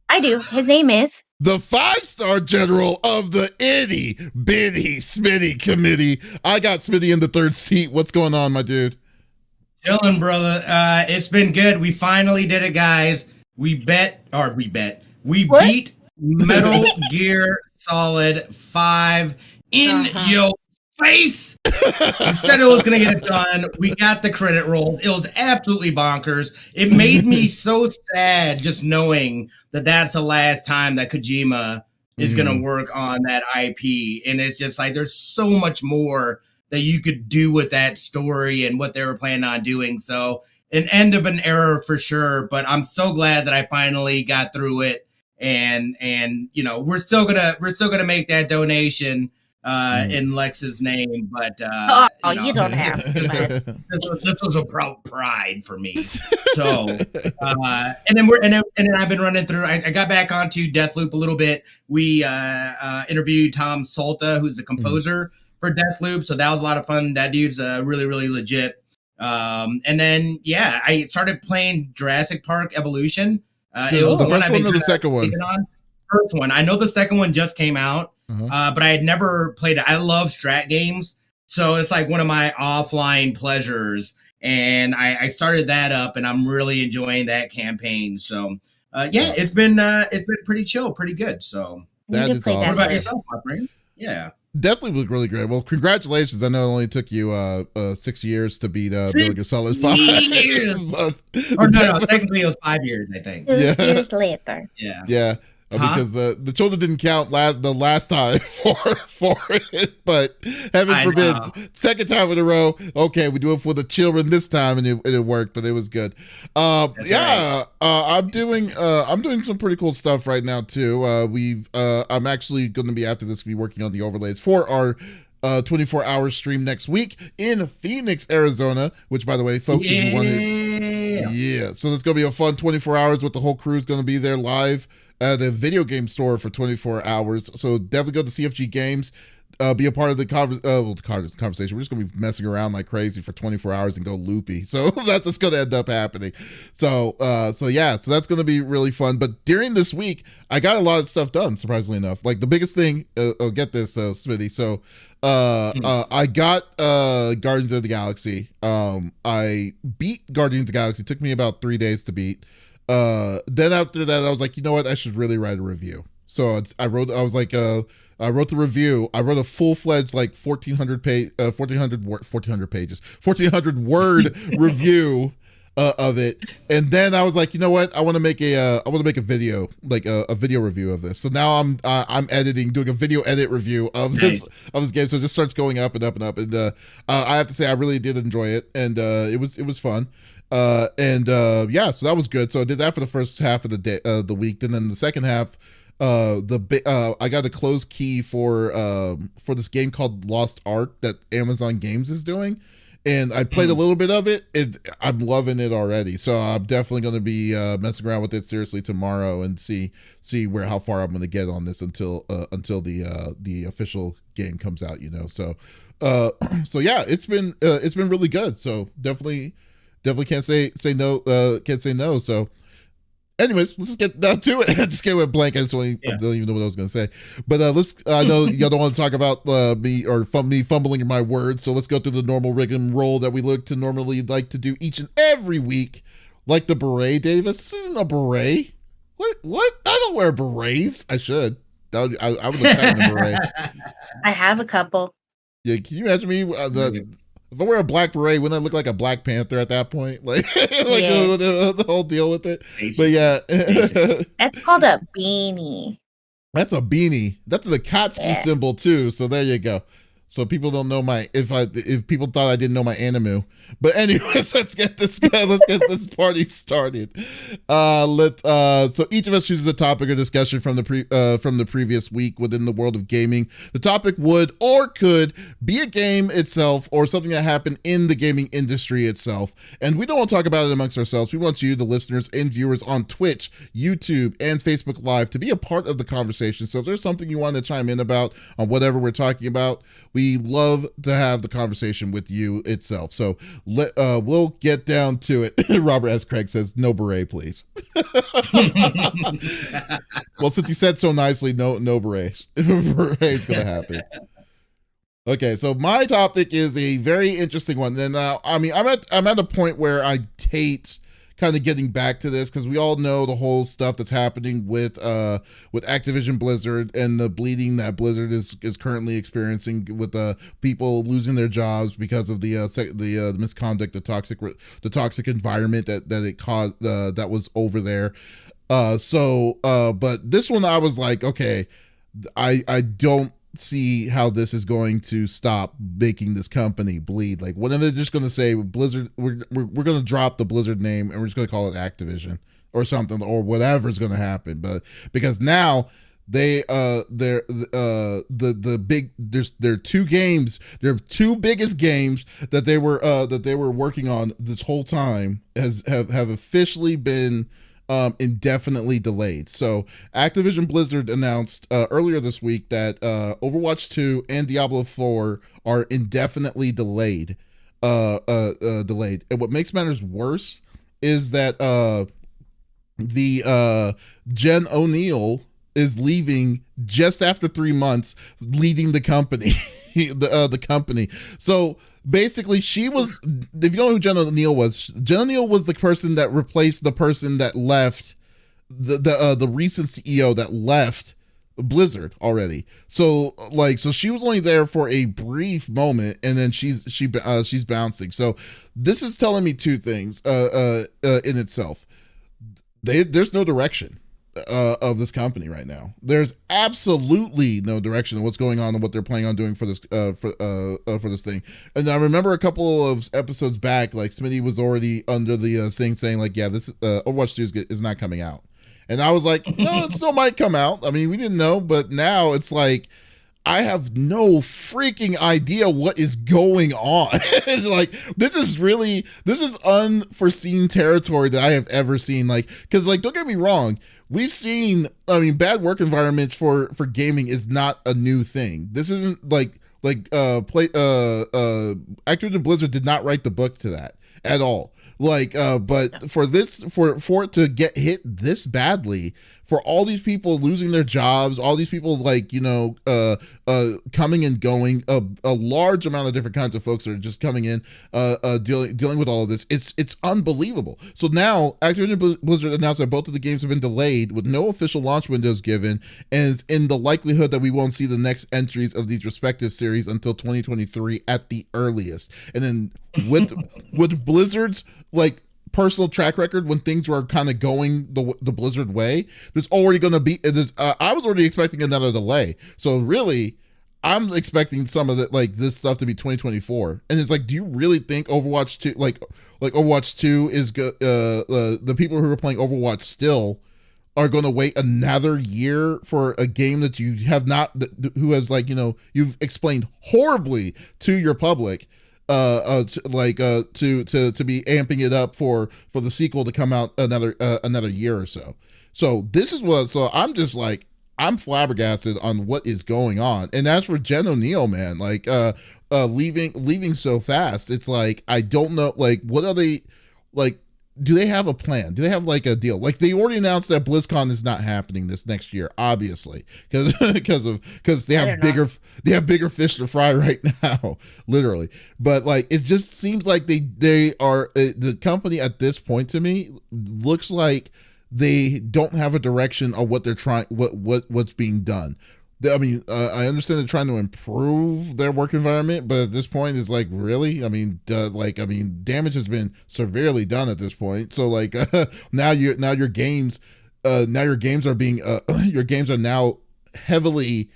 I do. His name is the 5-star general of the itty bitty Smitty committee. I got Smitty in the third seat. What's going on, my dude? Chillin', brother. It's been good. We finally did it, guys. We beat Metal Gear Solid 5 in your face. We said it was gonna get it done. We got the credit rolls. It was absolutely bonkers. It made me so sad just knowing that that's the last time that Kojima is gonna work on that IP. And it's just like there's so much more that you could do with that story and what they were planning on doing. So an end of an era for sure. But I'm so glad that I finally got through it. And we're still gonna make that donation in Lex's name, but you don't have to. This was a proud pride for me. So and then I've been running through. I got back onto Deathloop a little bit. We interviewed Tom Solta, who's the composer for Deathloop, so that was a lot of fun. That dude's really, really legit. And then I started playing Jurassic Park Evolution. It was the first one or the second one? First one. I know the second one just came out. But I had never played it. I love strat games, so it's like one of my offline pleasures. And I started that up, and I'm really enjoying that campaign. So, it's been pretty chill, pretty good. So that is awesome. What about yourself, my friend? Yeah, definitely was really great. Well, congratulations! I know it only took you 6 years to beat Metal Gear Solid 5. Or no, technically it was 5 years, I think. 2 years later. Yeah. Because the children didn't count the last time for it, but heaven forbid, second time in a row. Okay, we do it for the children this time, and it worked, but it was good. Right. I'm doing some pretty cool stuff right now too. I'm actually going to be after this be working on the overlays for our 24-hour stream next week in Phoenix, Arizona, which, by the way, folks, if you wanted, so it's going to be a fun 24 hours with the whole crew is going to be there live at a video game store for 24 hours. So definitely go to CFG Games, be a part of the conversation. We're just going to be messing around like crazy for 24 hours and go loopy. So that's what's going to end up happening. So that's going to be really fun. But during this week, I got a lot of stuff done, surprisingly enough. Like the biggest thing, get this, Smitty. So I got Guardians of the Galaxy. I beat Guardians of the Galaxy. It took me about 3 days to beat. Then after that, I was like, you know what? I should really write a review. So I wrote the review. I wrote a full-fledged like 1,400 word review of it. And then I was like, you know what? I want to make a video, like a video review of this. So now I'm doing a video edit review of this game. So it just starts going up and up and up. And I have to say, I really did enjoy it, and it was fun. So that was good. So I did that for the first half of the week, and then the second half, I got a closed key for this game called Lost Ark that Amazon Games is doing, and I played a little bit of it. I'm loving it already. So I'm definitely going to be messing around with it seriously tomorrow and see how far I'm going to get on this until the official game comes out. So yeah, it's been really good. So definitely definitely can't say no. So anyways, let's get down to it. I just came with blank. I don't even know what I was going to say. But I know y'all don't want to talk about me fumbling my words. So let's go through the normal rigmarole that we normally like to do each and every week. Like the beret, Davis. This isn't a beret. What? I don't wear berets. I should. I would look tight in a beret. I have a couple. Yeah, can you imagine me? If I wear a black beret, wouldn't I look like a Black Panther at that point? Like, the whole deal with it. But yeah. That's called a beanie. That's a beanie. That's the Katsuki symbol too. So there you go. So people don't know if people thought I didn't know my anime. But anyways, let's get this party started. So each of us chooses a topic or discussion from the previous week within the world of gaming. The topic would or could be a game itself or something that happened in the gaming industry itself. And we don't want to talk about it amongst ourselves. We want you, the listeners and viewers on Twitch, YouTube, and Facebook Live to be a part of the conversation. So if there's something you want to chime in about on whatever we're talking about, we love to have the conversation with you itself. So we'll get down to it. Robert S. Craig says, no beret, please. Well, since you said so nicely, no berets. Beret's going to happen. Okay, so my topic is a very interesting one. And I'm at a point where I hate kind of getting back to this because we all know the whole stuff that's happening with Activision Blizzard and the bleeding that Blizzard is currently experiencing with people losing their jobs because of the misconduct, the toxic environment that it caused that was over there. But this one I was like, okay, I don't see how this is going to stop making this company bleed. Like, when are they just going to say Blizzard, we're going to drop the Blizzard name and we're just going to call it Activision or something, or whatever's going to happen. But because now there are two biggest games that they were working on this whole time have officially been indefinitely delayed. So Activision Blizzard announced earlier this week that Overwatch 2 and Diablo 4 are indefinitely delayed. And what makes matters worse is that Jen O'Neill is leaving just after 3 months leading the company. the company. So basically, she was, if you don't know who Jen O'Neill was the person that replaced the person that left the recent CEO that left Blizzard already. So she was only there for a brief moment and then she's bouncing. So this is telling me two things in itself. There's no direction of this company right now. There's absolutely no direction of what's going on and what they're planning on doing for this for this thing. And I remember a couple of episodes back, like Smitty was already under the thing saying like, yeah, this Overwatch 2 is not coming out. And I was like, no, it still might come out. I mean, we didn't know, but now it's like, I have no freaking idea what is going on. Like, this is unforeseen territory that I have ever seen. Like, because like, don't get me wrong, we've seen, bad work environments for gaming is not a new thing. This isn't Activision Blizzard did not write the book to that at all. But for it to get hit this badly, for all these people losing their jobs, all these people coming and going, a large amount of different kinds of folks are just coming in, dealing with all of this. It's unbelievable. So now Activision Blizzard announced that both of the games have been delayed with no official launch windows given, and is in the likelihood that we won't see the next entries of these respective series until 2023 at the earliest. And then with Blizzard's personal track record, when things were kind of going the Blizzard way, there's already going to be I was already expecting another delay. So really, I'm expecting some of this stuff to be 2024. And it's like, do you really think Overwatch 2 Overwatch 2 is good? The people who are playing Overwatch still are going to wait another year for a game that you have not, who has you've explained horribly to your public, to be amping it up for the sequel to come out another year or so. So this is I'm flabbergasted on what is going on. And as for Jen O'Neill, man, leaving so fast, it's like, I don't know, what are they like, do they have a plan? Do they have like a deal? Like they already announced that BlizzCon is not happening this next year, obviously, because they have bigger fish to fry right now, literally. But like it just seems like they are the company at this point to me looks like they don't have a direction of what they're trying, what's being done. I mean, I understand they're trying to improve their work environment, but at this point, it's like, really? I mean, damage has been severely done at this point. So, like, now your games are being your games are now heavily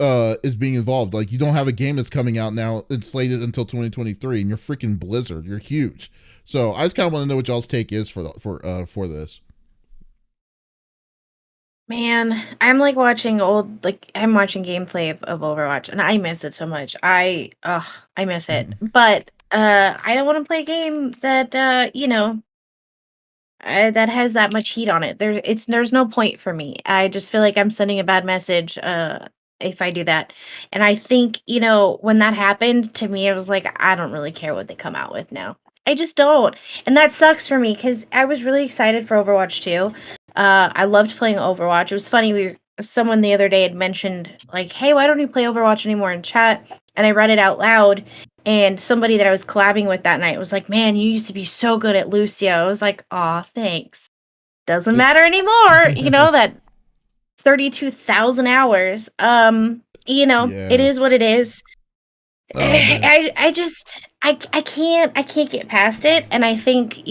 is being involved. Like, you don't have a game that's coming out now. It's slated until 2023, and you're freaking Blizzard. You're huge. So, I just kind of want to know what y'all's take is for this. Man, I'm like watching gameplay of Overwatch, and I miss it so much. I miss it. But I don't want to play a game that that has that much heat on it. There's no point for me. I just feel like I'm sending a bad message if I do that. And I think, when that happened to me, I was like, I don't really care what they come out with now. I just don't. And that sucks for me because I was really excited for Overwatch 2. I loved playing Overwatch. It was funny. Someone the other day had mentioned like, "Hey, why don't you play Overwatch anymore?" in chat, and I read it out loud. And somebody that I was collabing with that night was like, "Man, you used to be so good at Lucio." I was like, "Aw, thanks. Doesn't matter anymore." That 32,000 hours. It is what it is. Oh, I can't get past it, and I think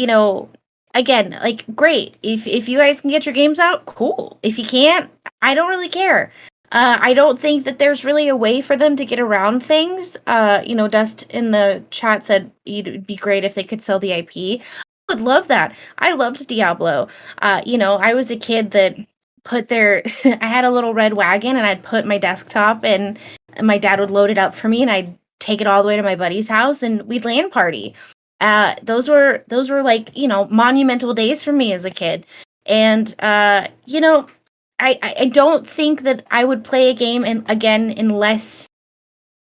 again, like, great. If you guys can get your games out, cool. If you can't, I don't really care. I don't think that there's really a way for them to get around things. Dust in the chat said it'd be great if they could sell the IP. I would love that. I loved Diablo. I was a kid that I had a little red wagon and I'd put my desktop and my dad would load it up for me and I'd take it all the way to my buddy's house and we'd LAN party. Those were like, monumental days for me as a kid. And, I don't think that I would play a game again unless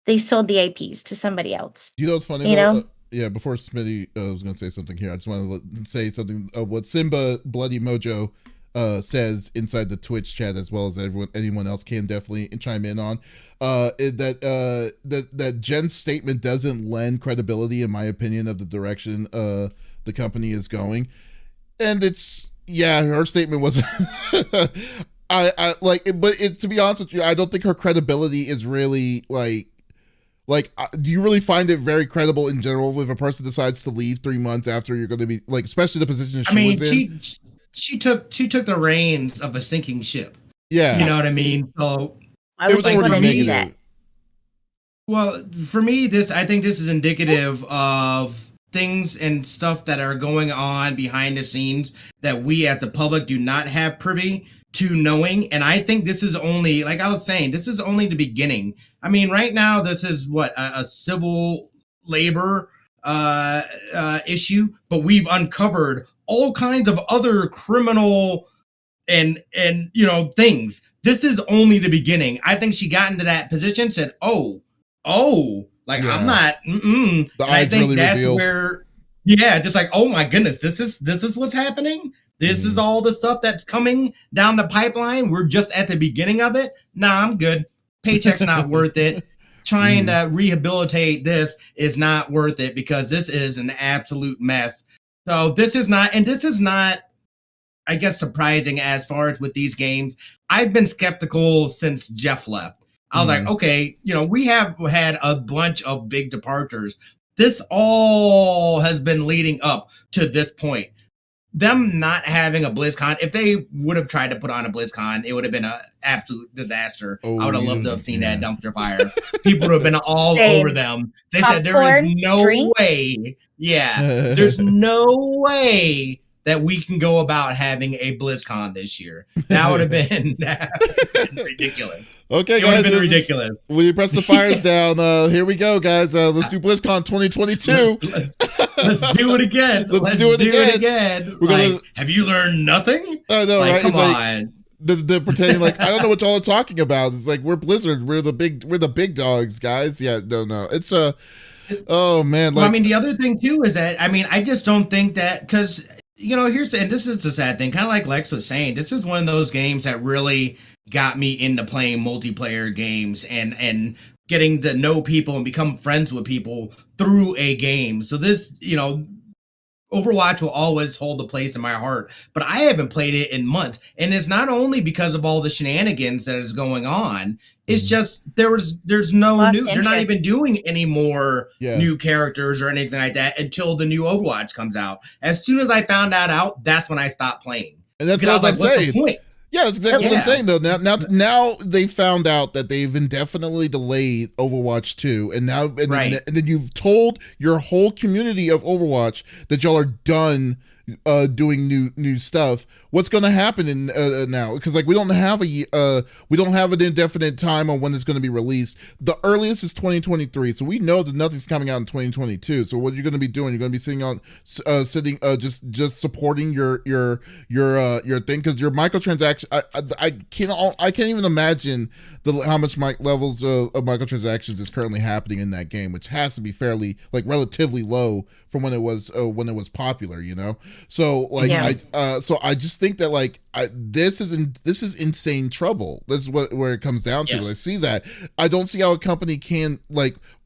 they sold the IPs to somebody else. It's funny, though? Yeah, before Smitty was going to say something here, I just wanted to say something of what Simba Bloody Mojo says inside the Twitch chat, as well as anyone else can definitely chime in on that Jen's statement doesn't lend credibility, in my opinion, of the direction the company is going. And her statement wasn't. To be honest with you, I don't think her credibility is really do you really find it very credible in general if a person decides to leave 3 months after you're going to be especially the position she was in? She took the reins of a sinking ship. Yeah. You know what I mean? So it was already negative. Well, for me, I think this is indicative of things and stuff that are going on behind the scenes that we as the public do not have privy to knowing. And I think this is only, like I was saying, this is only the beginning. I mean, right now, this is a civil labor issue, but we've uncovered all kinds of other criminal and things. This is only the beginning. I think she got into that position, said, I'm not. The eyes I think really that's revealed. Where, just like, oh my goodness, this is what's happening. This is all the stuff that's coming down the pipeline. We're just at the beginning of it. Nah, I'm good. Paycheck's not worth it. Trying to rehabilitate this is not worth it because this is an absolute mess. So this is not, I guess, surprising as far as with these games. I've been skeptical since Jeff left. I was like, okay, we have had a bunch of big departures. This all has been leading up to this point. Them not having a BlizzCon, if they would have tried to put on a BlizzCon, it would have been an absolute disaster. I would have loved to have seen that dumpster fire. People would have been all over them. They said there is no way. Yeah, there's no way that we can go about having a BlizzCon this year. That would have been ridiculous. Okay, it would have been ridiculous. When you press the fires down, here we go, guys. Let's do BlizzCon 2022. Let's do it again. Let's do it again. Have you learned nothing? I know, right? Come on. The pretending I don't know what y'all are talking about. It's like, we're Blizzard. We're the big dogs, guys. Yeah, no. It's Oh man, Well, I mean, the other thing too is that I just don't think that because and this is the sad thing, kind of like Lex was saying, this is one of those games that really got me into playing multiplayer games and getting to know people and become friends with people through a game. So this, Overwatch will always hold a place in my heart, but I haven't played it in months. And it's not only because of all the shenanigans that is going on. It's just there's no Lost new. interest. They're not even doing any more new characters or anything like that until the new Overwatch comes out. As soon as I found that out, that's when I stopped playing. And that's what I'm saying. What's the point? Yeah, that's exactly what I'm saying though. Now they found out that they've indefinitely delayed Overwatch 2, and then you've told your whole community of Overwatch that y'all are done doing new stuff. What's going to happen in now? Because like we don't have an indefinite time on when it's going to be released. The earliest is 2023, so we know that nothing's coming out in 2022. So what you're going to be doing? You're going to be just supporting your thing, because your microtransaction. I can't even imagine how much levels of microtransactions is currently happening in that game, which has to be fairly relatively low from when it was popular, So like so I just think that this is insane trouble. This is where it comes down to. I see that. I don't see how a company can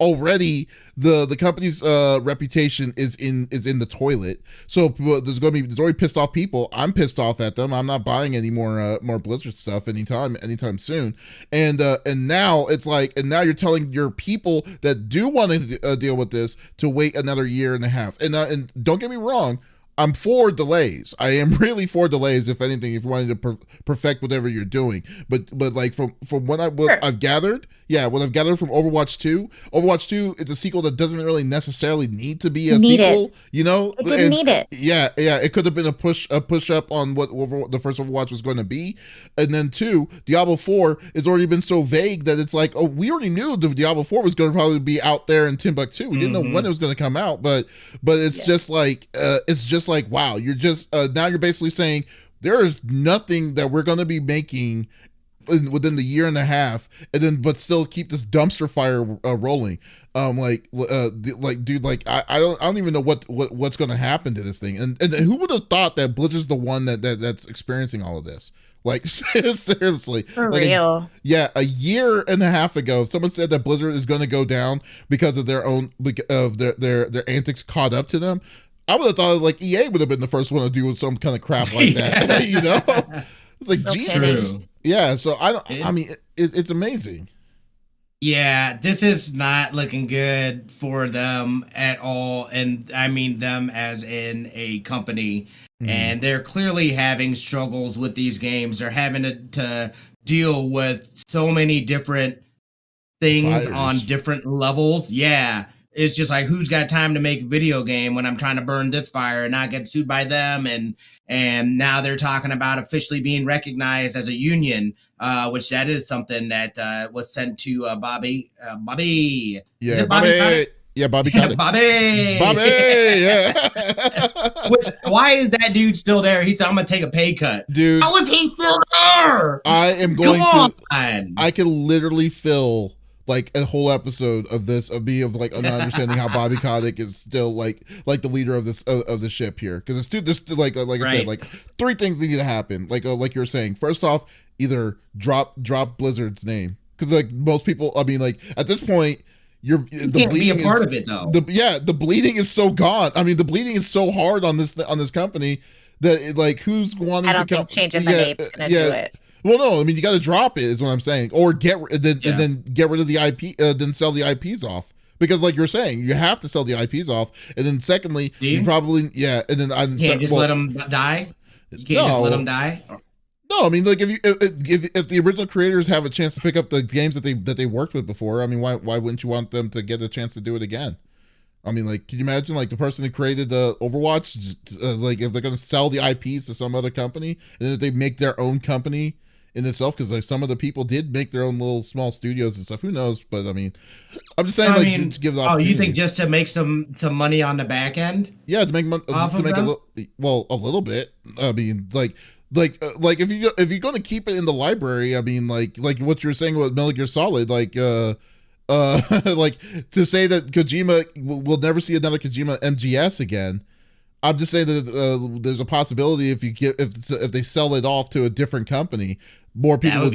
already the company's reputation is in the toilet. So there's already pissed off people. I'm pissed off at them. I'm not buying any more Blizzard stuff anytime soon. And now it's now you're telling your people that do want to deal with this to wait another year and a half. And don't get me wrong, I'm for delays. I am really for delays. If anything, if you wanted to perfect whatever you're doing, but from what I've gathered, what I've gathered from Overwatch 2 is a sequel that doesn't really necessarily need to be a sequel. It didn't need it. It could have been a push up on what the first Overwatch was going to be, and then 2, Diablo 4 has already been so vague that it's we already knew the Diablo 4 was going to probably be out there in Timbuktu. We didn't know when it was going to come out, but it's just wow, you're just now you're basically saying there is nothing that we're going to be making within the year and a half, but still keep this dumpster fire rolling. Dude, I don't even know what's going to happen to this thing. And who would have thought that Blizzard's the one that's experiencing all of this? Seriously, for real. A year and a half ago, someone said that Blizzard is going to go down because of their antics caught up to them. I would have thought EA would have been the first one to do some kind of crap like that. It's Jesus. True. Yeah. So it's amazing. Yeah, this is not looking good for them at all. And I mean them as in a company. And they're clearly having struggles with these games. They're having to deal with so many different things on different levels. Yeah. It's just who's got time to make a video game when I'm trying to burn this fire and not get sued by them, and now they're talking about officially being recognized as a union, which that is something that was sent to Bobby. Yeah, is it Bobby. Yeah, Bobby Kotick. Bobby. Yeah. Which, why is that dude still there? He said, "I'm gonna take a pay cut." Dude, how is he still there? I am going I can literally fill a whole episode of this of not understanding how Bobby Kotick is still the leader of this of the ship here, because there's I said 3 things that need to happen, like you were saying. First off, either drop Blizzard's name, because most people, at this point, you can't be a part of it though. The bleeding is so gone. The bleeding is so hard on this company that who's wanting I don't think changing the name's gonna do it. Well, no, you got to drop it, is what I'm saying, or and then get rid of the IP, then sell the IPs off, because you're saying, you have to sell the IPs off, and then secondly, you probably and then I can't just let them die. You can't just let them die. No, if the original creators have a chance to pick up the games that they worked with before, why wouldn't you want them to get a chance to do it again? Can you imagine the person who created the Overwatch, if they're going to sell the IPs to some other company, and then if they make their own company in itself, because some of the people did make their own little small studios and stuff. Who knows? But I'm just saying, to give the opportunity. You think just to make some money on the back end? Yeah, to make money, a little bit. If you're going to keep it in the library, like what you're saying with Metal Gear Solid, Like to say that Kojima will never see another Kojima MGS again. I'm just saying that there's a possibility if they sell it off to a different company, more people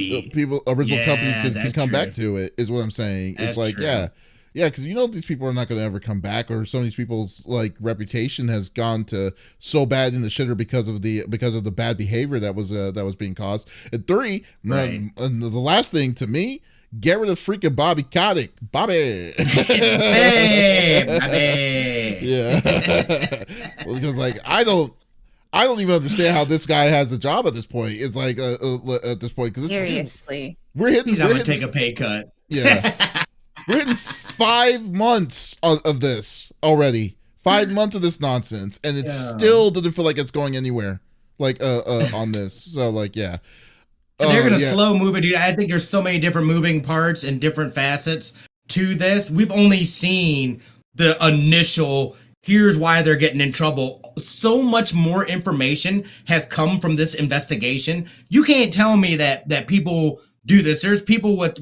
original companies can come back to it. Is what I'm saying. It's like true. Yeah, because these people are not going to ever come back, or some of these people's like reputation has gone to so bad in the shitter because of the bad behavior that was being caused. And three, and the last thing to me, get rid of freaking Bobby Kotick. Bobby. Hey, Bobby. Yeah. Because like I don't even understand how this guy has a job at this point. It's like at this point because seriously, he's going to take a pay cut. Yeah. We're hitting 5 months of this already. 5 months of this nonsense, and it still doesn't feel like it's going anywhere. Like on this, so like yeah. They're gonna slow move it, dude. I think there's so many different moving parts and different facets to this. We've only seen the initial. Here's why they're getting in trouble. So much more information has come from this investigation. You can't tell me that people do this. There's people with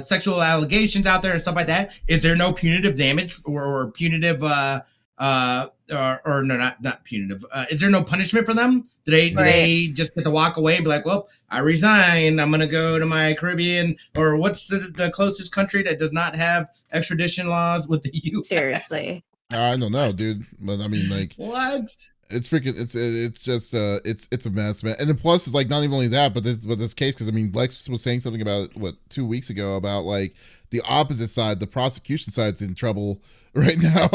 sexual allegations out there and stuff like that. Is there no punitive damage or punitive or no, not punitive? Is there no punishment for them? Do they just get to walk away and be like, well, I resign. I'm gonna go to my Caribbean, or what's the closest country that does not have extradition laws with the U.S.? Seriously, I don't know, dude. But I mean, like, what? It's freaking. It's just it's a mess, man. And then plus, it's like not even only that, but this case, because I mean, Lex was saying something about 2 weeks ago about like the opposite side, the prosecution side's in trouble right now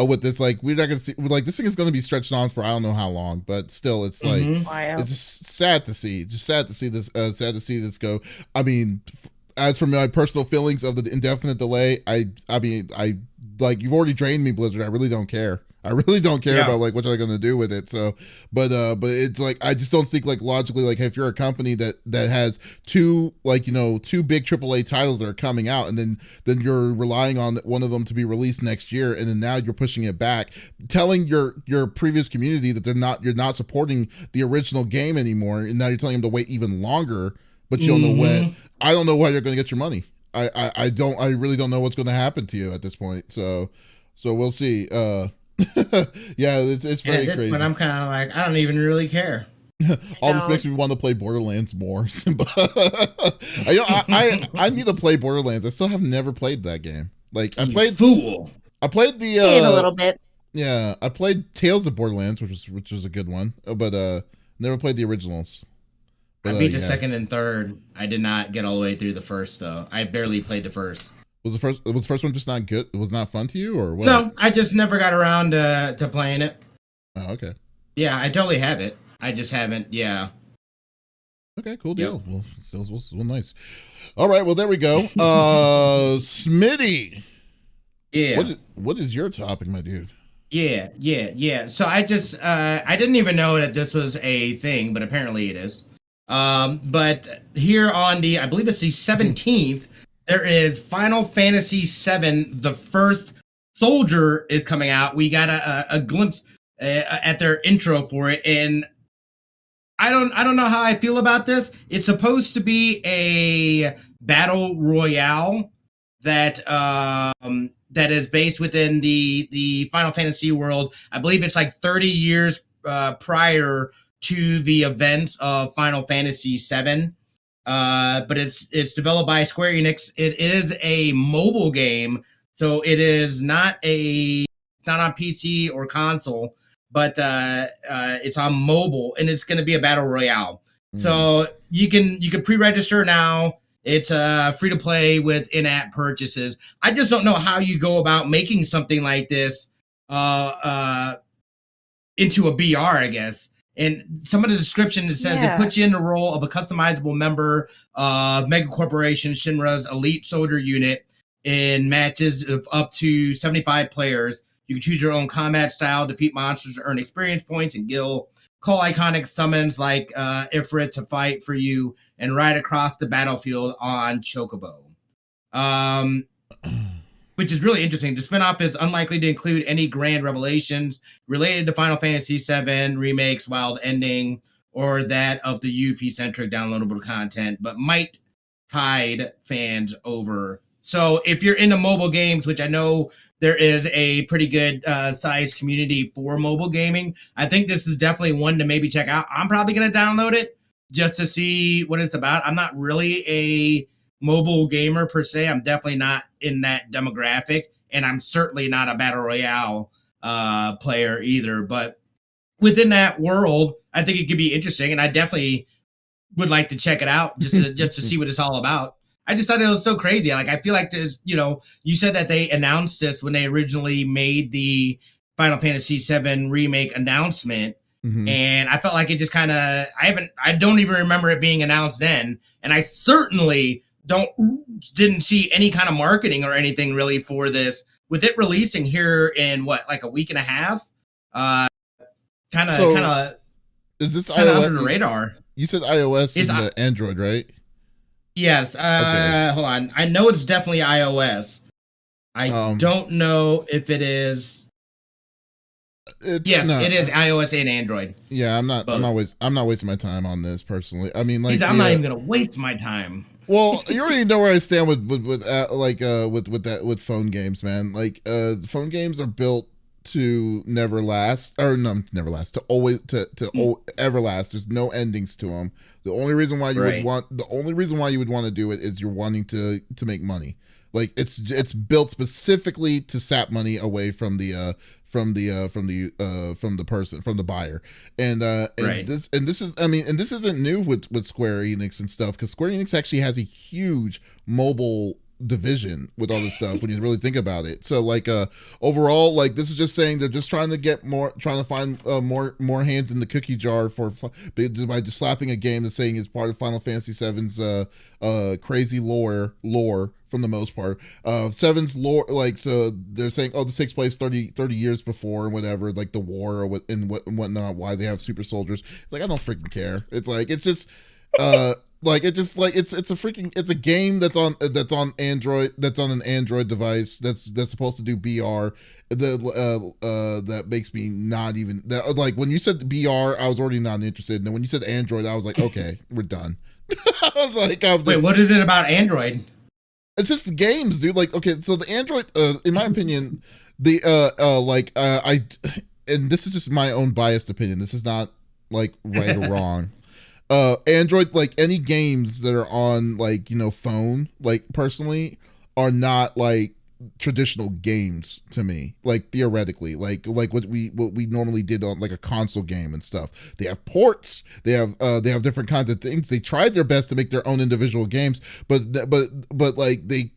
with this. Like we're not gonna see, like this thing is gonna be stretched on for I don't know how long, but still, it's like it's just sad to see. Just sad to see this. Sad to see this go. I mean, as for my personal feelings of the indefinite delay, I mean, I like you've already drained me, Blizzard. I really don't care. I really don't care about like what they're gonna do with it. So, but it's like I just don't think like logically like if you're a company that has two big AAA titles that are coming out, and then you're relying on one of them to be released next year, and then now you're pushing it back, telling your previous community that you're not supporting the original game anymore, and now you're telling them to wait even longer, but you don't know when. I don't know why you're gonna get your money. I really don't know what's gonna happen to you at this point. So we'll see. Yeah, it's very crazy. But I'm kind of like, I don't even really care. All this makes me want to play Borderlands more. I need to play Borderlands. I still have never played that game. Like I played the a little bit. Yeah, I played Tales of Borderlands, which was a good one, but never played the originals. But, I beat the second and third. I did not get all the way through the first though. I barely played the first. Was the first one just not good? It was not fun to you, or what? No, I just never got around to playing it. Oh, okay. Yeah, I totally have it. I just haven't. Yeah. Okay, cool deal. Yep. Well, nice. All right, well there we go. Smitty. Yeah. What is your topic, my dude? Yeah. So I just I didn't even know that this was a thing, but apparently it is. But here on I believe it's the 17th. There is Final Fantasy VII. The first soldier is coming out. We got a glimpse at their intro for it, and I don't know how I feel about this. It's supposed to be a battle royale that is based within the Final Fantasy world. I believe it's like 30 years prior to the events of Final Fantasy VII. But it's developed by Square Enix. It is a mobile game, so it is not on PC or console, but it's on mobile, and it's going to be a battle royale. So you can pre-register now. It's free to play with in-app purchases. I just don't know how you go about making something like this into a BR, I guess. And some of the description, it says it puts you in the role of a customizable member of Mega Corporation Shinra's elite soldier unit in matches of up to 75 players. You can choose your own combat style, defeat monsters to earn experience points, and call iconic summons like Ifrit to fight for you, and ride across the battlefield on Chocobo. Which is really interesting. The spinoff is unlikely to include any grand revelations related to Final Fantasy VII Remake's wild ending or that of the Yuffie-centric downloadable content, but might tide fans over. So if you're into mobile games, which I know there is a pretty good sized community for mobile gaming, I think this is definitely one to maybe check out. I'm probably going to download it just to see what it's about. I'm not really a mobile gamer per se. I'm definitely not in that demographic, and I'm certainly not a battle royale player either. But within that world, I think it could be interesting, and I definitely would like to check it out just to see what it's all about. I just thought it was so crazy. Like, I feel like there's, you said that they announced this when they originally made the Final Fantasy VII remake announcement. Mm-hmm. And I felt like it just kind of, I don't even remember it being announced then. And I certainly didn't see any kind of marketing or anything really for this, with it releasing here in like a week and a half. Kind of is this iOS under the radar? You said iOS is the Android, right? Yes. Okay. Hold on. I know it's definitely iOS. I don't know if it is. Yes, it is iOS and Android. Yeah, I'm not wasting my time on this personally. I mean, like, I'm not even gonna waste my time. Well, you already know where I stand with phone games, man. Like, phone games are built to never last, or no, never last, to always to ever last. There's no endings to them. The only reason why you would want to do it is you're wanting to make money. Like, it's built specifically to sap money away from the buyer. And this isn't new with Square Enix and stuff, because Square Enix actually has a huge mobile division with all this stuff when you really think about it. So, like, overall, like, this is just saying they're just trying to find more hands in the cookie jar by just slapping a game that's saying it's part of Final Fantasy VII's crazy lore from the most part. Seven's lore, like, so they're saying, oh, this takes place 30 years before and whatever, like the war or whatnot, why they have super soldiers. It's like, I don't freaking care. It's like, it's just it's a game that's on Android, that's on an Android device that's supposed to do BR. That makes me not even that, like, when you said BR, I was already not interested. And then when you said Android, I was like, okay, we're done. Like, wait, what is it about Android? It's just the games, dude. Like, okay, so the Android, in my opinion, and this is just my own biased opinion. This is not like right or wrong. Android, like, any games that are on, like, phone, like, personally, are not like traditional games to me, like, theoretically, like what we normally did on, like, a console game and stuff. They have ports, they have different kinds of things. They tried their best to make their own individual games, but like, they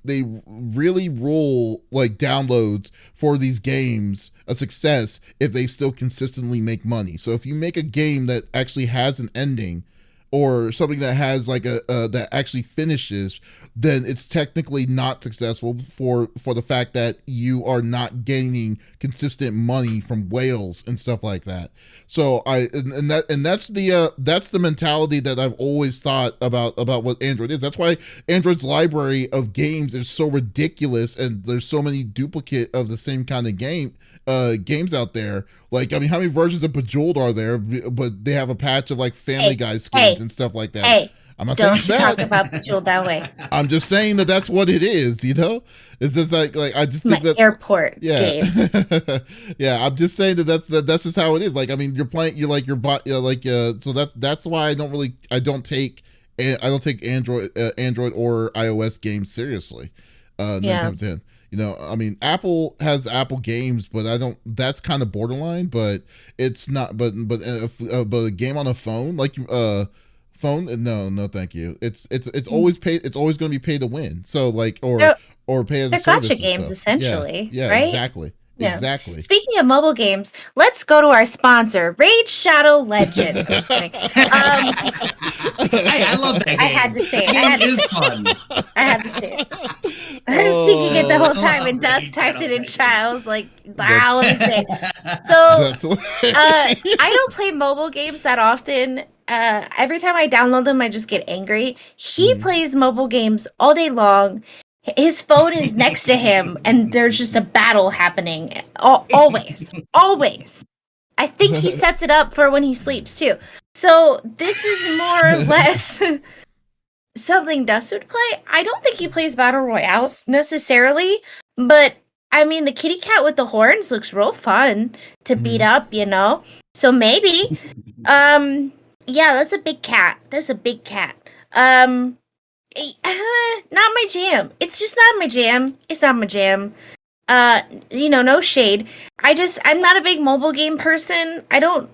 really rule, like, downloads for these games a success if they still consistently make money. So if you make a game that actually has an ending, or something that has, like, that actually finishes, then it's technically not successful for the fact that you are not gaining consistent money from whales and stuff like that. So that's the mentality that I've always thought about what Android is. That's why Android's library of games is so ridiculous, and there's so many duplicate of the same kind of games out there. Like, I mean, how many versions of Bejeweled are there? But they have a patch of, like, Family Guy skins and stuff like that. I'm not saying don't talk about Bejeweled that way. I'm just saying that's what it is. It's just like I just think that airport game. Yeah, I'm just saying that's just how it is. Like, I mean, so that's why I don't take Android or iOS games seriously. 9 times 10. I mean, Apple has Apple games, but that's kind of borderline, but it's not, but a game on a phone, like, phone, no, thank you. It's always paid. It's always going to be pay to win. So, like, or pay as a service. Gotcha games, essentially. Yeah, right? Exactly. Yeah. Exactly. Speaking of mobile games, let's go to our sponsor, Raid Shadow Legends. I'm just kidding. I love that game. I had to say it. That game is fun. I had to say it. I was thinking it the whole time, and Dust typed it in chat. I was like, wow, let me say it. So, I don't play mobile games that often. Every time I download them, I just get angry. He plays mobile games all day long. His phone is next to him, and there's just a battle happening. Always. I think he sets it up for when he sleeps, too. So this is more or less something Dust would play. I don't think he plays battle royales necessarily, but I mean, the kitty cat with the horns looks real fun to beat up, you know? So maybe, yeah, that's a big cat. That's a big cat. Not my jam. It's just not my jam. It's not my jam. No shade. I'm not a big mobile game person. I don't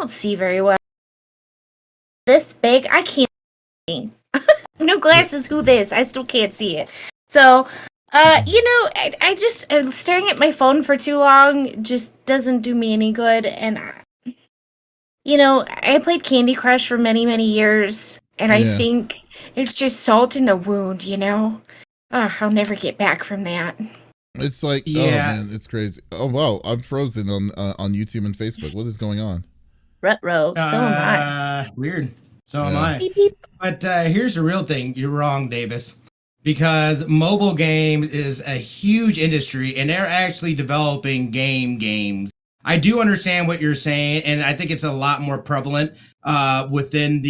see very well. This big, I can't see. No glasses, who this? I still can't see it. So, I just staring at my phone for too long just doesn't do me any good. And, I played Candy Crush for many, many years. And I think it's just salt in the wound, I'll never get back from that. It's like, oh man, it's crazy. Oh wow, I'm frozen on YouTube and Facebook. What is going on? Ruh-roh, so am I. Weird. So am I. Beep, beep. But here's the real thing. You're wrong, Davis. Because mobile games is a huge industry, and they're actually developing games. I do understand what you're saying, and I think it's a lot more prevalent within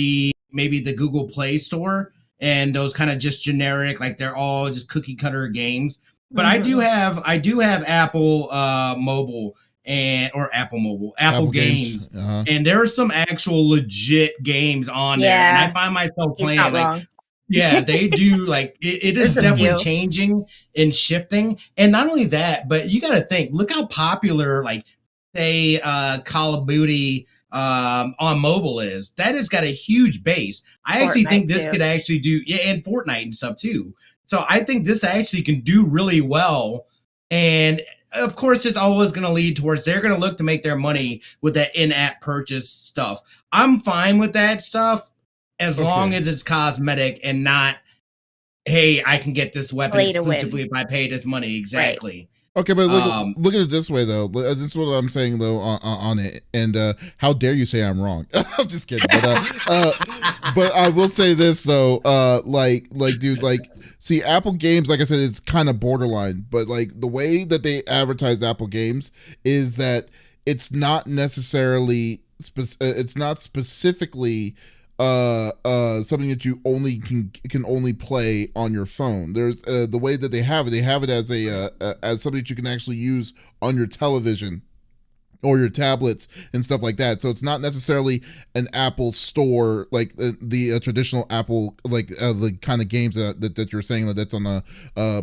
maybe the Google Play Store and those kind of just generic, like they're all just cookie cutter games. But I do have Apple mobile Apple games, and there are some actual legit games on there, and I find myself playing like. Yeah, they do. Like it is definitely changing and shifting, and not only that, but you got to think. Look how popular, like say, Call of Duty on mobile is. That has got a huge base. I actually think this could actually do, and Fortnite and stuff too. So I think this actually can do really well, and of course, it's always going to lead towards they're going to look to make their money with that in-app purchase stuff. I'm fine with that stuff. As long as it's cosmetic and not, hey, I can get this weapon exclusively if I pay this money. Exactly. Right. Okay, but look at it this way, though. This is what I'm saying, though, on it. And how dare you say I'm wrong? I'm just kidding. But I will say this, though. Dude, see, Apple games, like I said, it's kind of borderline. But, the way that they advertise Apple games is that it's not necessarily, it's not specifically something that you only can only play on your phone. There's the way that they have it as as something that you can actually use on your television or your tablets and stuff like that. So it's not necessarily an Apple store like the traditional Apple the kind of games that you're saying that's on the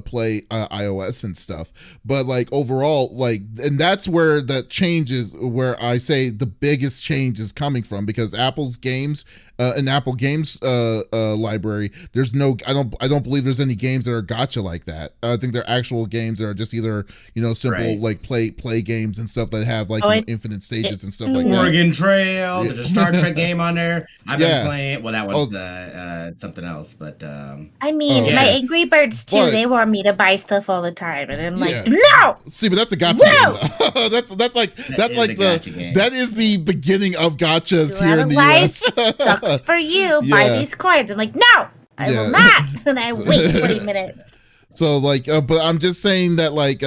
Play iOS and stuff. But overall, and that's where that change is, where I say the biggest change is coming from, because Apple's games in Apple Games library, there's no, I don't believe there's any games that are gacha like that. I think they're actual games that are just either simple play games and stuff that have infinite stages and stuff like that. Oregon Trail, there's a Star Trek game on there. I've been playing. Well, that was something else, but I mean, my Angry Birds too. They want me to buy stuff all the time, and I'm like, no. See, but that's a gacha game. That is the beginning of gachas here in the US. For you, buy these coins. I'm like, no, I will not. And I wait 20 minutes. So but I'm just saying that the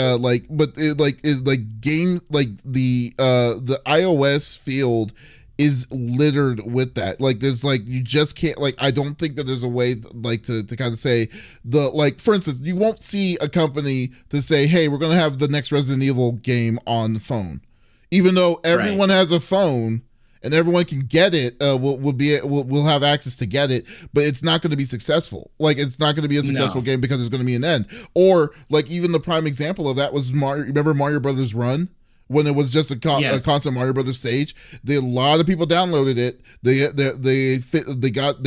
iOS field is littered with that. There's you just can't I don't think that there's a way to kind of say for instance, you won't see a company to say, hey, we're gonna have the next Resident Evil game on the phone, even though everyone has a phone. And everyone can get it. We'll have access to get it, but it's not going to be successful. It's not going to be a successful game because there's going to be an end. Or even the prime example of that was Mario. Remember Mario Brothers Run, when it was just a constant Mario Brothers stage? A lot of people downloaded it. They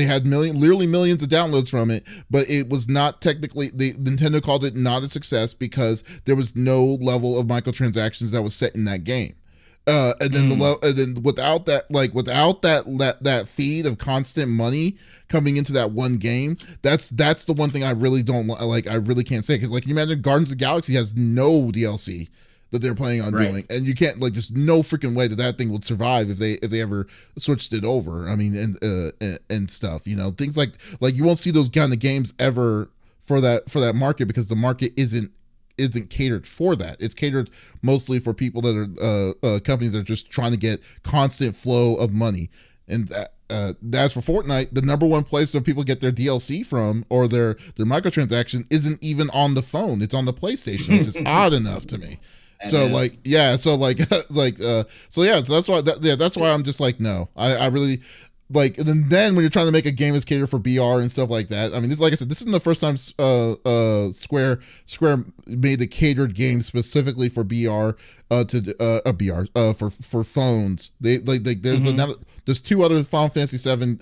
had literally millions of downloads from it, but it was not technically. Nintendo called it not a success because there was no level of microtransactions that was set in that game. And then without that feed of constant money coming into that one game, that's the one thing I really don't like. I really can't say, because you imagine Guardians of the Galaxy has no DLC that they're planning on doing, and you can't just no freaking way that thing would survive if they ever switched it over. I mean, and stuff, things like you won't see those kind of games ever for that market, because the market isn't catered for that. It's catered mostly for people that are companies that are just trying to get constant flow of money, and as for Fortnite, the number one place where people get their DLC from or their microtransaction isn't even on the phone. It's on the PlayStation, which is odd enough to me. So like, yeah, so like, so that's why that's why I'm just like, no, I really like. And then when you're trying to make a game that's catered for BR and stuff like that, I mean, this, like I said, this isn't the first time Square made a catered game specifically for BR for phones. They there's two other Final Fantasy 7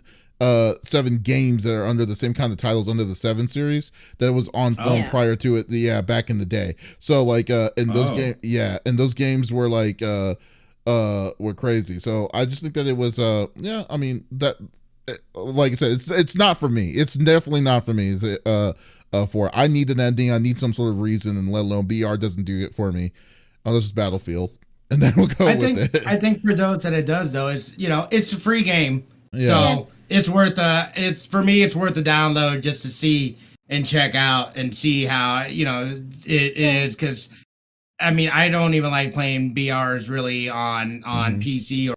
games that are under the same kind of titles under the 7 series that was on phone prior to it, back in the day. So like those games were like were crazy. So I just think that it was I mean, that like I said, it's not for me. It's definitely not for me. I need an ending, I need some sort of reason, and let alone BR doesn't do it for me unless it's Battlefield, and then we'll go with it. I think for those that it does, though, it's it's a free game. Yeah. So it's worth for me it's worth a download just to see and check out and see how it is, because I mean, I don't even like playing BRs really on PC or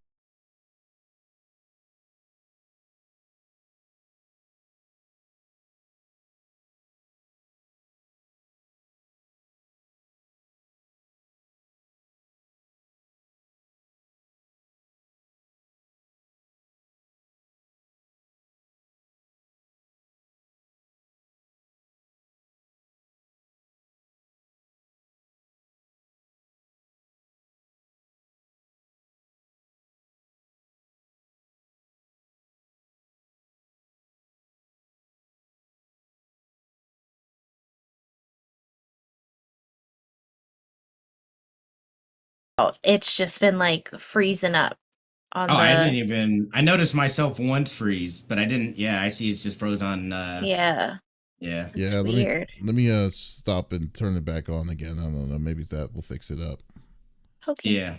It's just been like freezing up on the. I noticed myself once freeze, but I didn't. Yeah, I see it's just froze on. Yeah. Yeah. It's Yeah. weird. Let me stop and turn it back on again. I don't know. Maybe that will fix it up. Okay. Yeah.